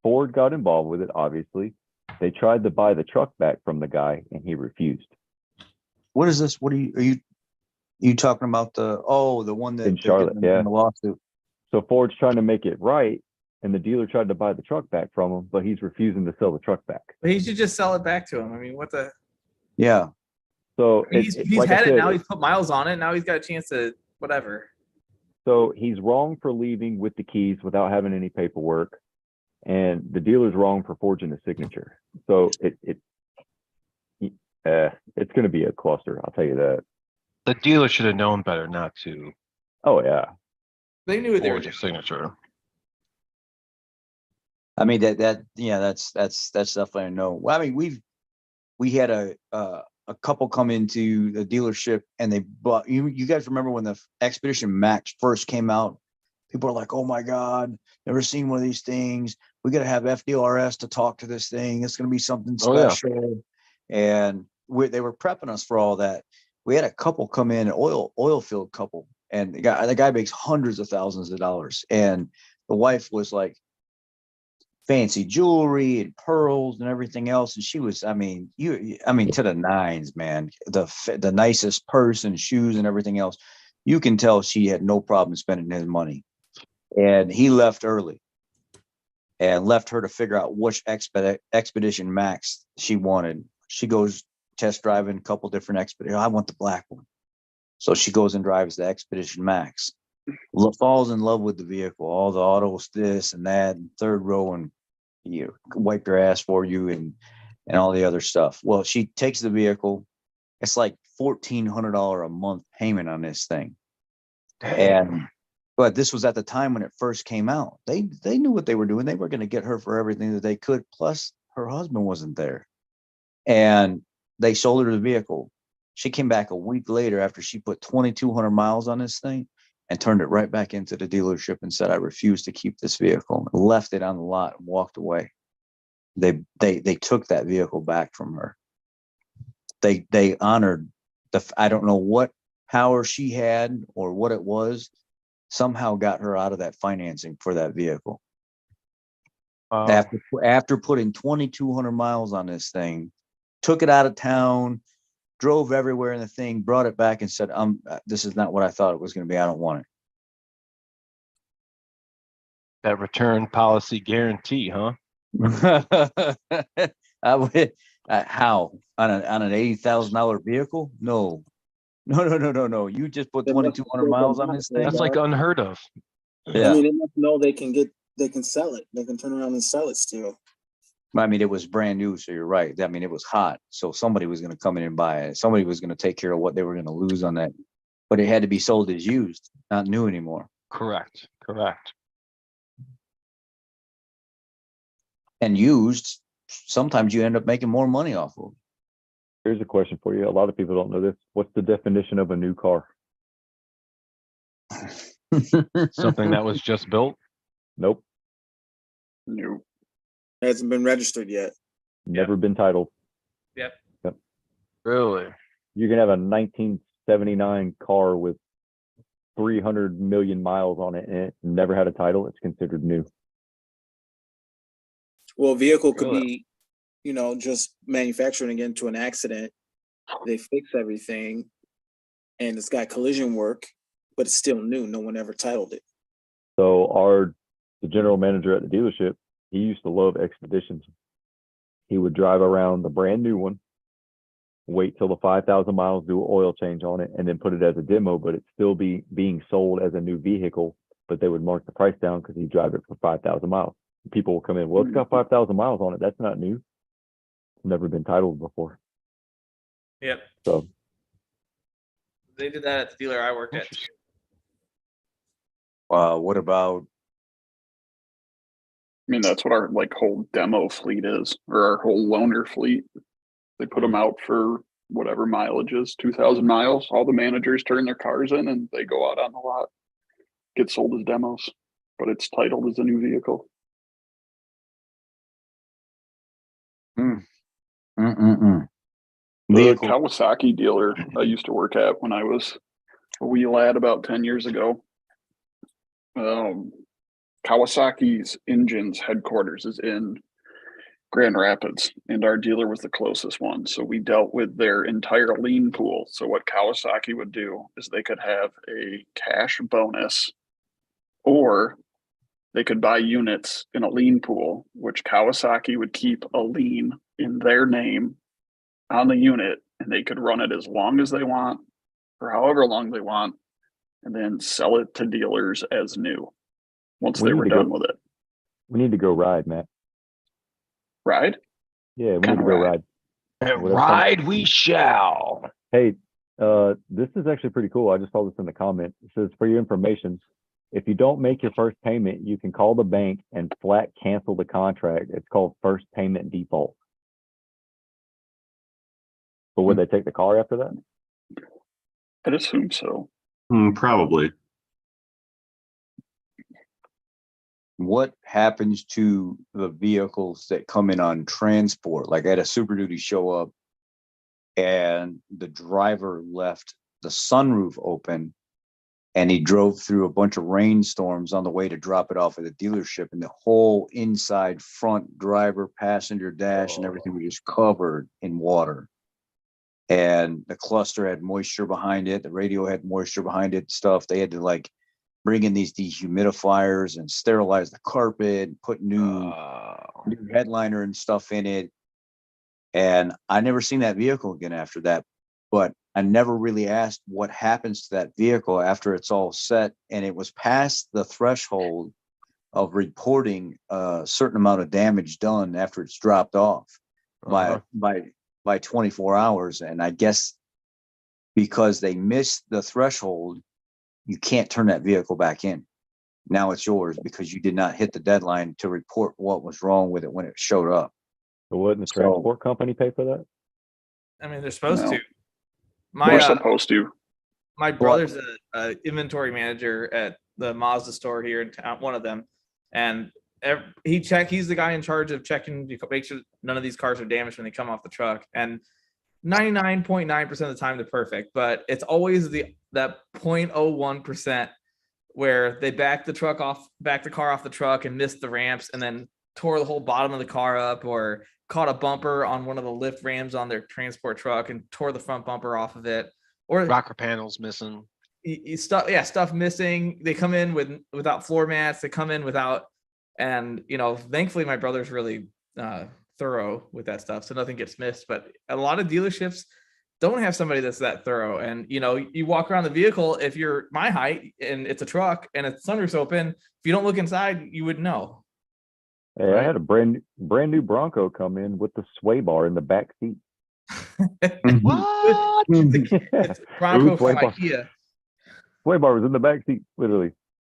Ford got involved with it, obviously. They tried to buy the truck back from the guy, and he refused. What is this? What are you talking about? The one that In Charlotte, in the lawsuit. So Ford's trying to make it right, and the dealer tried to buy the truck back from him, but he's refusing to sell the truck back. But he should just sell it back to him. I mean, what the? Yeah. So He's like had I said, it now. He's put miles on it. Now he's got a chance to whatever. So he's wrong for leaving with the keys without having any paperwork, and the dealer's wrong for forging a signature. So it's going to be a cluster. I'll tell you that. The dealer should have known better not to Oh yeah. They knew what they were forge a doing. signature. I mean that's definitely a no. Well, I mean we had a couple come into the dealership, and they bought you guys remember when the Expedition Max first came out? People are like, "Oh my God, never seen one of these things. We got to have FDRS to talk to this thing. It's going to be something special." And they were prepping us for all that. We had a couple come in, an oil field couple, and the guy makes hundreds of thousands of dollars, and the wife was like fancy jewelry and pearls and everything else, and she was, I mean, to the nines, man. The nicest purse and shoes and everything else. You can tell she had no problem spending his money. And he left early and left her to figure out which Expedition Max she wanted. She goes test driving a couple different Expedition. I want the black one. So she goes and drives the Expedition Max. Falls in love with the vehicle, all the autos, this and that, and third row, and wipe your ass for you, and all the other stuff. Well, she takes the vehicle. It's like $1,400 a month payment on this thing. But this was at the time when it first came out. They knew what they were doing. They were going to get her for everything that they could. Plus, her husband wasn't there, and they sold her the vehicle. She came back a week later after she put 2,200 miles on this thing, and turned it right back into the dealership and said, "I refuse to keep this vehicle," and left it on the lot and walked away. They took that vehicle back from her. They honored I don't know what power she had or what it was, somehow got her out of that financing for that vehicle. After putting 2,200 miles on this thing, took it out of town, drove everywhere in the thing, brought it back and said, this is not what I thought it was going to be. I don't want That return policy guarantee, huh? it. I would, how? On an $80,000 vehicle? No. No. You just put They must 2,200 know miles the on this market, thing. That's like unheard of. I Yeah. mean, they must know they can sell it. They can turn around and sell it still. I mean, it was brand new, so you're right. I mean, it was hot. So somebody was going to come in and buy it. Somebody was going to take care of what they were going to lose on that. But it had to be sold as used, not new anymore. Correct. And used, sometimes you end up making more money off of. Here's a question for you. A lot of people don't know this. What's the definition of a new car? Something that was just built. Nope. New. It hasn't been registered yet. Never been titled. Really? You can have a 1979 car with 300 million miles on it and it never had a title. It's considered new. Well, a vehicle could Really? be, just manufactured and get into an accident. They fix everything and it's got collision work, but it's still new. No one ever titled it. So the general manager at the dealership, he used to love expeditions. He would drive around the brand new one, wait till the 5,000 miles, do an oil change on it, and then put it as a demo, but it's still being sold as a new vehicle, but they would mark the price down because he'd drive it for 5,000 miles. People will come in, well, it's got 5,000 miles on it. That's not new. It's never been titled before. Yep. So They did that at the dealer I worked at. What about? I mean, that's what our whole demo fleet is, or our whole loaner fleet. They put them out for whatever mileage is, 2,000 miles. All the managers turn their cars in and they go out on the lot, get sold as demos, but it's titled as a new vehicle. The The Kawasaki dealer I used to work at when I was a wee lad about 10 years ago. Kawasaki's engines headquarters is in Grand Rapids, and our dealer was the closest one. So we dealt with their entire lien pool. So what Kawasaki would do is they could have a cash bonus, or they could buy units in a lien pool, which Kawasaki would keep a lien in their name on the unit, and they could run it as long as they want, or however long they want, and then sell it to dealers as new once they were done with it. we need to go ride, Matt. Ride? Yeah, we need Kinda to go ride. ride. Ride we shall. Hey, this is actually pretty cool. I just saw this in the comments. It says, for your information, if you don't make your first payment, you can call the bank and flat cancel the contract. It's called first payment default. But would they take the car after that? I'd assume so. Probably. What happens to the vehicles that come in on transport? Like I had a Super Duty show up and the driver left the sunroof open and he drove through a bunch of rainstorms on the way to drop it off at the dealership, and the whole inside front driver passenger dash and everything was just covered in water. And the cluster had moisture behind it. The radio had moisture behind it, stuff. They had to bring in these dehumidifiers and sterilize the carpet and put new headliner and stuff in it. And I never seen that vehicle again after that, but I never really asked what happens to that vehicle after it's all set. And it was past the threshold of reporting a certain amount of damage done after it's dropped off by 24 hours. And I guess because they missed the threshold, you can't turn that vehicle back in. Now it's yours because you did not hit the deadline to report what was wrong with it when it showed up. So wouldn't the transport company pay for that? I mean, they're supposed No. to. We're supposed to. My brother's a inventory manager at the Mazda store here in town, one of them, and he's the guy in charge of checking to make sure none of these cars are damaged when they come off the truck. And 99.9% of the time they're perfect, but it's always that 0.01% where they back the car off the truck and miss the ramps, and then tore the whole bottom of the car up, or caught a bumper on one of the lift rams on their transport truck and tore the front bumper off of it, or Rocker panels missing. stuff missing. They come in without floor mats. They come in without, and thankfully my brother's really thorough with that stuff, so nothing gets missed. But a lot of dealerships don't have somebody that's that thorough, and you walk around the vehicle, if you're my height and it's a truck and it's sunroof's open, if you don't look inside, you wouldn't know. Hey, I had a brand new Bronco come in with the sway bar in the back seat. What? It's Bronco from sway bar. IKEA. Sway bar was in the back seat, literally.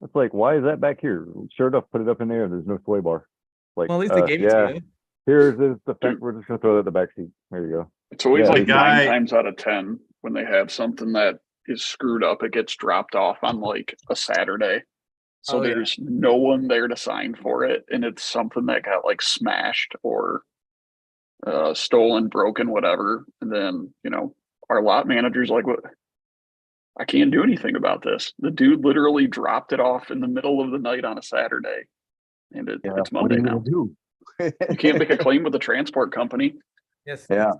It's like, why is that back here? Sure enough, put it up in there. There's no sway bar. Like, Well, at least they gave it to you. Here's the fact. We're just gonna throw that in the back seat. There you go. It's always Yeah, like the 9 guy- times out of 10 when they have something that is screwed up, it gets dropped off on like a Saturday. So Oh, yeah. there's no one there to sign for it. And it's something that got like smashed or stolen, broken, whatever. And then, our lot manager's like, what? I can't do anything about this. The dude literally dropped it off in the middle of the night on a Saturday. And it's What Monday are you now. gonna do? You can't make a claim with the transport company. Yes. Yeah.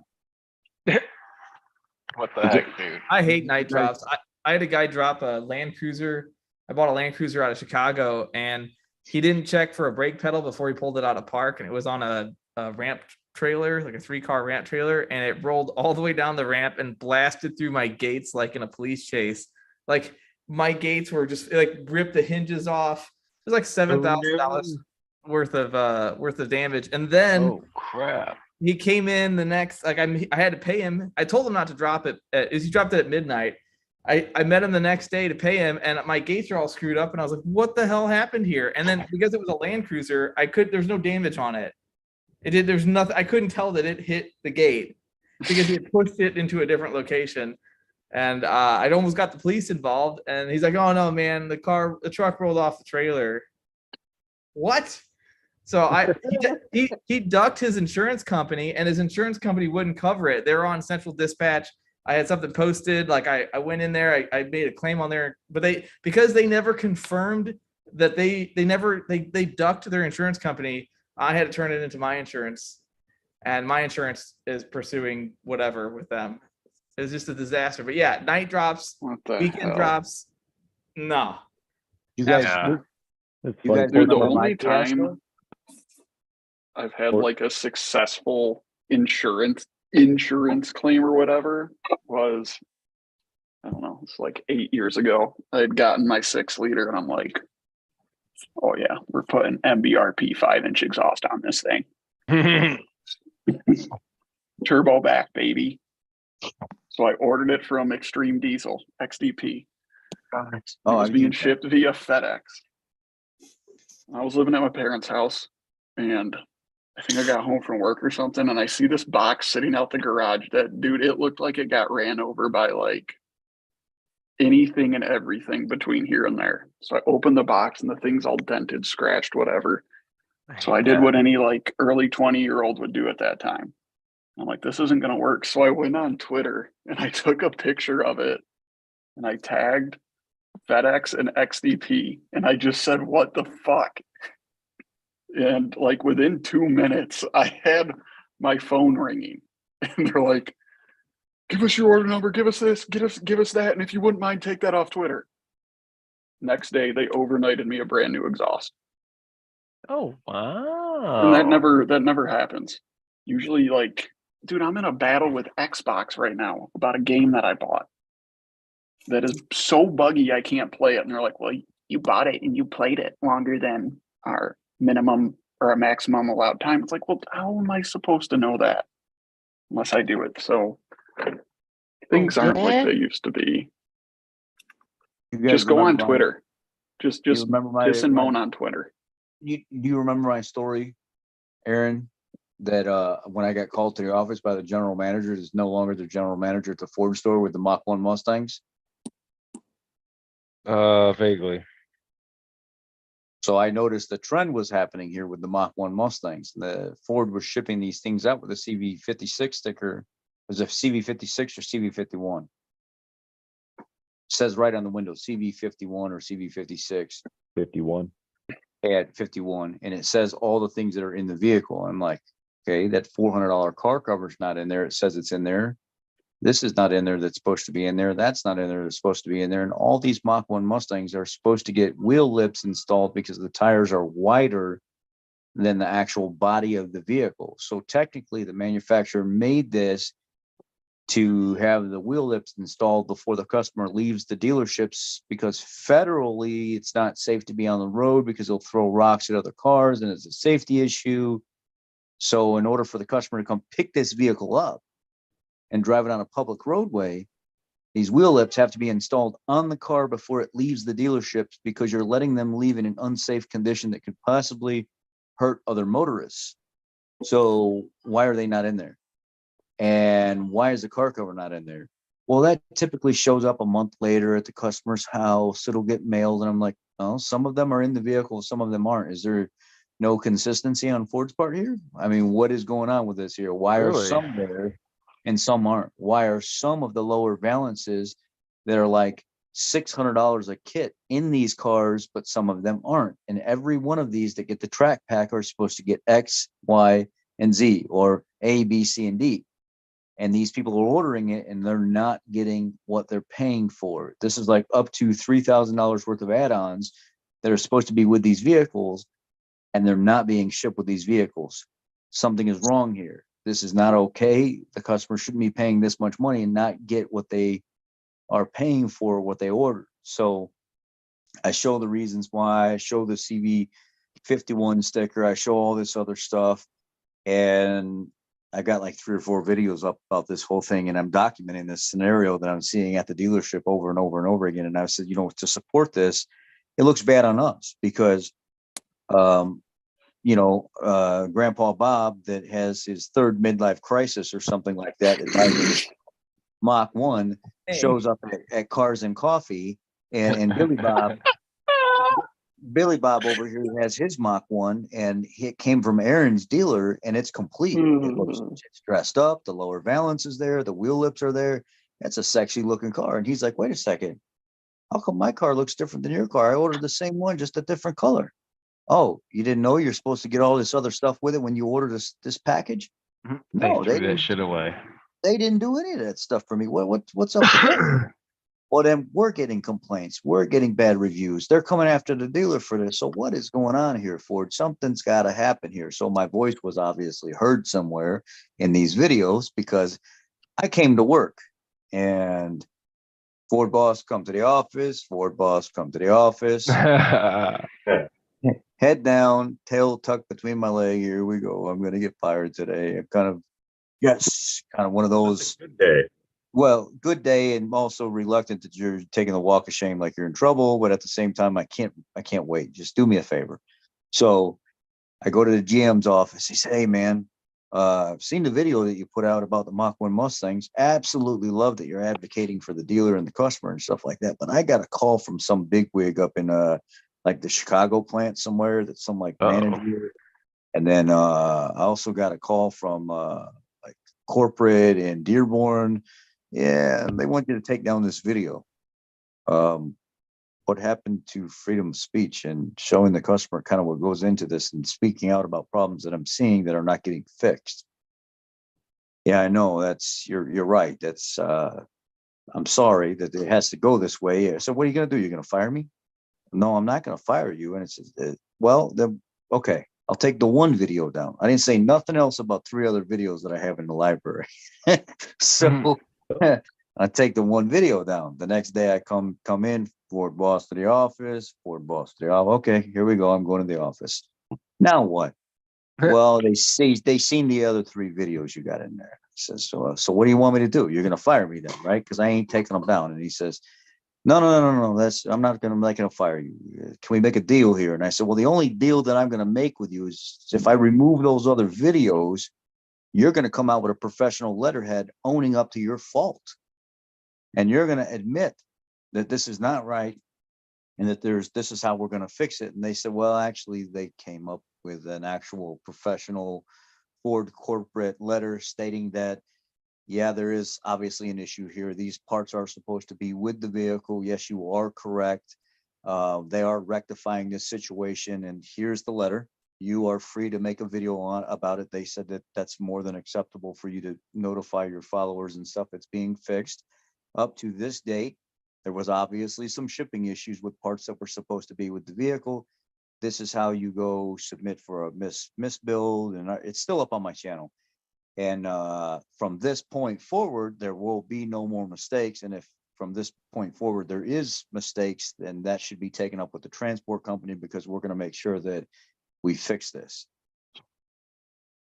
What the heck, dude? I hate night drops. I had a guy drop a Land Cruiser. I bought a Land Cruiser out of Chicago, and he didn't check for a brake pedal before he pulled it out of park, and it was on a ramp trailer, like a 3-car ramp trailer, and it rolled all the way down the ramp and blasted through my gates like in a police chase. Like my gates were just like ripped the hinges off. It was like $7,000 worth of damage, and then Oh crap! he came in the next, like I had to pay him. I told him not to drop it. He dropped it at midnight. I met him the next day to pay him, and my gates are all screwed up, and I was like, what the hell happened here? And then because it was a Land Cruiser, there's no damage on it. There's nothing. I couldn't tell that it hit the gate because he had pushed it into a different location. And I almost got the police involved, and he's like, oh no, man, the truck rolled off the trailer. What? So he ducked his insurance company, and his insurance company wouldn't cover it. They were on Central Dispatch. I had something posted. Like I went in there, I made a claim on there, but because they never confirmed that they ducked their insurance company, I had to turn it into my insurance, and my insurance is pursuing whatever with them. It was just a disaster. But yeah, night drops, What the weekend hell? drops. No. You guys, Yeah. It's You fun. guys Dude, the remember my only time fiasco? I've had Or- like a successful insurance claim or whatever was, I don't know, it's like 8 years ago. I had gotten my 6-liter, and I'm like, oh yeah, we're putting MBRP 5-inch exhaust on this thing. Turbo back, baby. So I ordered it from Extreme Diesel, XDP. It Oh, was I being used that. shipped via FedEx. I was living at my parents' house, and I think I got home from work or something, and I see this box sitting out the garage that, dude, it looked like it got ran over by like anything and everything between here and there. So I opened the box, and the thing's all dented, scratched, whatever. So I did what any like early 20-year-old would do at that time. I'm like, this isn't going to work. So I went on Twitter, and I took a picture of it, and I tagged FedEx and XDP, and I just said, what the fuck? And like within 2 minutes, I had my phone ringing, and they're like, give us your order number, give us this, give us that, and if you wouldn't mind, take that off Twitter. Next day, they overnighted me a brand new exhaust. Oh wow! And that never happens. Usually, like, dude, I'm in a battle with Xbox right now about a game that I bought that is so buggy I can't play it. And they're like, well, you bought it and you played it longer than our minimum or a maximum allowed time. It's like, well, how am I supposed to know that unless I do it? So things aren't like they used to be. You guys Just go on remember my- Twitter. Just you remember my- piss and my- moan on Twitter. Do you remember my story, Aaron? That when I got called to the office by the general manager, is no longer the general manager at the Ford store with the Mach 1 Mustangs. Vaguely. So I noticed the trend was happening here with the Mach 1 Mustangs. The Ford was shipping these things out with a CV56 sticker. Was it CV56 or CV51? It says right on the window, CV51 or CV56. 51. at 51, and it says all the things that are in the vehicle. I'm like, okay, that $400 car cover's not in there. It says it's in there. This is not in there. That's supposed to be in there. That's not in there. That's supposed to be in there. And all these Mach 1 Mustangs are supposed to get wheel lips installed because the tires are wider than the actual body of the vehicle. So technically, the manufacturer made this to have the wheel lips installed before the customer leaves the dealerships, because federally it's not safe to be on the road because they'll throw rocks at other cars and it's a safety issue. So in order for the customer to come pick this vehicle up and drive it on a public roadway, these wheel lips have to be installed on the car before it leaves the dealerships, because you're letting them leave in an unsafe condition that could possibly hurt other motorists. So why are they not in there? And why is the car cover not in there? Well, that typically shows up a month later at the customer's house. It'll get mailed. And I'm like, oh, some of them are in the vehicle, some of them aren't. Is there no consistency on Ford's part here? I mean, what is going on with this here? Why are Really? some there and some aren't? Why are some of the lower balances that are like $600 a kit in these cars, but some of them aren't? And every one of these that get the track pack are supposed to get X, Y, and Z, or A, B, C, and D. And these people are ordering it and they're not getting what they're paying for. This is like up to $3,000 worth of add-ons that are supposed to be with these vehicles, and they're not being shipped with these vehicles. Something is wrong here. This is not okay. The customer shouldn't be paying this much money and not get what they are paying for, what they ordered. So I show the reasons why. I show the CV51 sticker. I show all this other stuff. And I got like 3 or 4 videos up about this whole thing, and I'm documenting this scenario that I'm seeing at the dealership over and over and over again. And I said, you know, to support this, it looks bad on us because, you know, Grandpa Bob that has his 3rd midlife crisis or something like that, Mach 1 shows up at Cars and Coffee, and Billy Bob over here has his Mach 1, and it came from Aaron's dealer, and it's complete. It's dressed up. The lower valance is there. The wheel lips are there. That's a sexy looking car. And he's like, wait a second. How come my car looks different than your car? I ordered the same one, just a different color. Oh, you didn't know you're supposed to get all this other stuff with it when you order this package? No, They threw that shit away. They didn't do any of that stuff for me. What's up with that? Well, then we're getting complaints. We're getting bad reviews. They're coming after the dealer for this. So what is going on here, Ford? Something's got to happen here. So my voice was obviously heard somewhere in these videos, because I came to work, and Ford boss come to the office. Ford boss come to the office. Head down, tail tucked between my leg. Here we go. I'm going to get fired today. I'm kind of one of those. Good day. Well, good day, and also reluctant that you're taking the walk of shame like you're in trouble, but at the same time, I can't wait. Just do me a favor. So I go to the GM's office. He said, hey man, I've seen the video that you put out about the Mach 1 Mustangs. Absolutely love that you're advocating for the dealer and the customer and stuff like that. But I got a call from some bigwig up in like the Chicago plant somewhere, that's some like manager. And then I also got a call from like corporate in Dearborn. Yeah, they want you to take down this video. What happened to freedom of speech, and showing the customer kind of what goes into this, and speaking out about problems that I'm seeing that are not getting fixed. Yeah, I know you're right. That's I'm sorry that it has to go this way. So what are you going to do? You're going to fire me? No, I'm not going to fire you. And it says, well, then, okay, I'll take the one video down. I didn't say nothing else about 3 other videos that I have in the library. So I take the one video down. The next day I come in, Ford boss to the office, Okay, here we go. I'm going to the office. Now what? Well, they seen the other 3 videos you got in there. Says, so what do you want me to do? You're going to fire me then, right? Because I ain't taking them down. And he says, no. I'm not going to fire you. Can we make a deal here? And I said, well, the only deal that I'm going to make with you is if I remove those other videos, you're going to come out with a professional letterhead owning up to your fault. And you're going to admit that this is not right, and that this is how we're going to fix it. And they said, well, actually, they came up with an actual professional Ford corporate letter stating that, yeah, there is obviously an issue here. These parts are supposed to be with the vehicle. Yes, you are correct. They are rectifying this situation, and here's the letter. You are free to make a video about it. They said that that's more than acceptable for you to notify your followers and stuff. It's being fixed. Up to this date, there was obviously some shipping issues with parts that were supposed to be with the vehicle. This is how you go submit for a misbuild, and it's still up on my channel. And from this point forward, there will be no more mistakes. And if from this point forward there is mistakes, then that should be taken up with the transport company, because we're going to make sure that we fix this.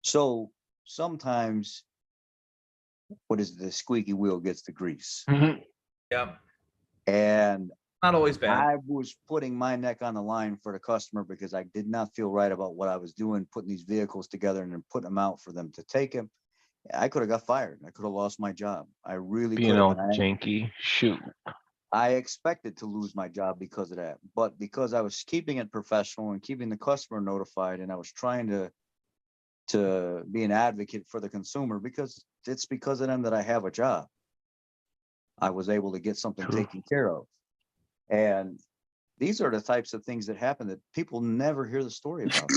So sometimes, what is the squeaky wheel gets the grease. Yeah, And not always bad. I was putting my neck on the line for the customer because I did not feel right about what I was doing, putting these vehicles together and then putting them out for them to take them. I could have got fired. I could have lost my job. I really Being could all have. janky. Shoot. I expected to lose my job because of that, but because I was keeping it professional and keeping the customer notified, and I was trying to be an advocate for the consumer, because it's because of them that I have a job, I was able to get something True. taken care of. And these are the types of things that happen that people never hear the story about.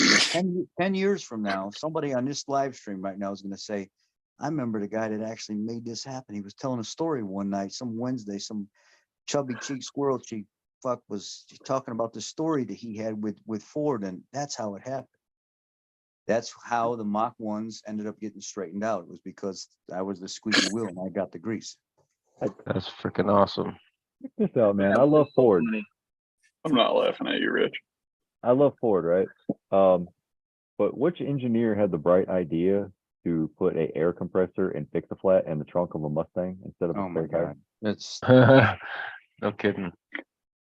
10 years from now, somebody on this live stream right now is going to say, I remember the guy that actually made this happen. He was telling a story one night, some Wednesday, some chubby cheek, squirrel cheek fuck was talking about the story that he had with Ford, and that's how it happened. That's how the Mach 1s ended up getting straightened out. It was because I was the squeaky wheel and I got the grease. That's freaking awesome. Check this out, man. I love Ford. I'm not laughing at you, Rich. I love Ford, right? But which engineer had the bright idea to put an air compressor and fix a flat in the trunk of a Mustang instead of a Oh my spare tire? God. That's No kidding.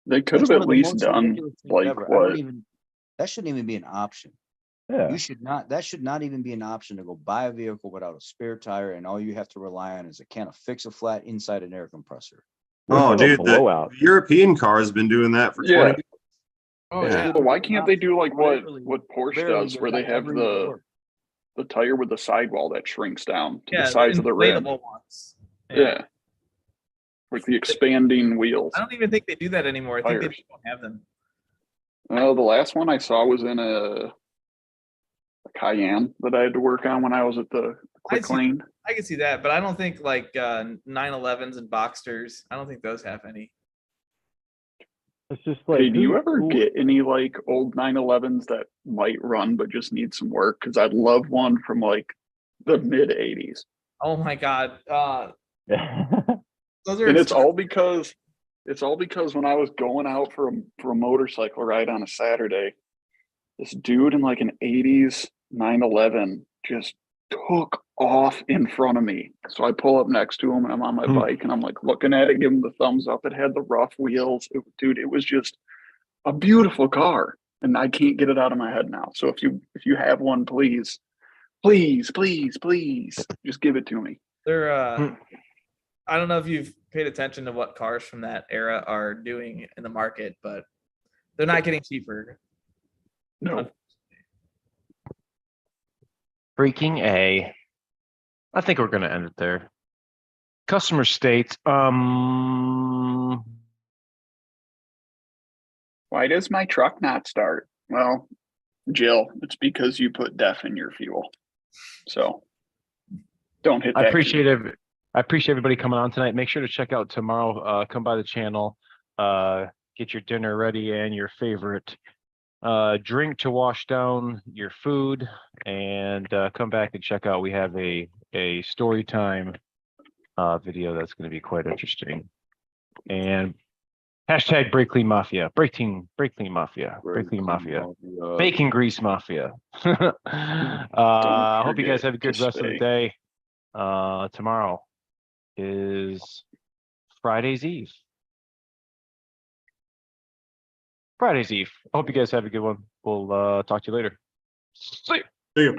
They could have one at of the least most done ridiculous things like ever. what? That shouldn't even be an option. Yeah. That should not even be an option to go buy a vehicle without a spare tire, and all you have to rely on is a can of fix a flat inside an air compressor. Oh, dude, the blowout. European car has been doing that for 20 Yeah. years. Oh Yeah. yeah. Well, why can't they do like what Rarely- Porsche rarely does, where they that have ever even the work. tire with the sidewall that shrinks down to Yeah, the size of the rim? inflatable ones. Yeah. With the expanding wheels. I don't even think they do that anymore. I think they Tires. just don't have them. The last one I saw was in a Cayenne that I had to work on when I was at the Quick see- Lane. I can see that, but I don't think like 911s and Boxsters. I don't think those have any. It's just like, Hey, do you ever who- get any like old 911s that might run but just need some work? Because I'd love one from like the mid 80s. Oh my god. Those are And it's all expensive. because when I was going out for a motorcycle ride on a Saturday, this dude in like an 80s 911 just took off in front of me. So I pull up next to him and I'm on my bike and I'm like looking at it, give him the thumbs up. It had the rough wheels. Dude, it was just a beautiful car. And I can't get it out of my head now. So if you have one, please just give it to me. They're I don't know if you've paid attention to what cars from that era are doing in the market, but they're not getting cheaper. No. Freaking A. I think we're gonna end it there. Customer state. Why does my truck not start? Well, Jill, it's because you put DEF in your fuel. So don't hit that. I appreciate it. I appreciate everybody coming on tonight. Make sure to check out tomorrow. Come by the channel. Get your dinner ready and your favorite drink to wash down your food, and come back and check out. We have a story time video that's going to be quite interesting. And hashtag Break Clean Mafia, Break Clean Mafia, Break Clean Mafia, Bacon Grease Mafia. I hope you guys have a good rest of the day. Tomorrow is Friday's Eve. I hope you guys have a good one. We'll talk to you later. See you. See you.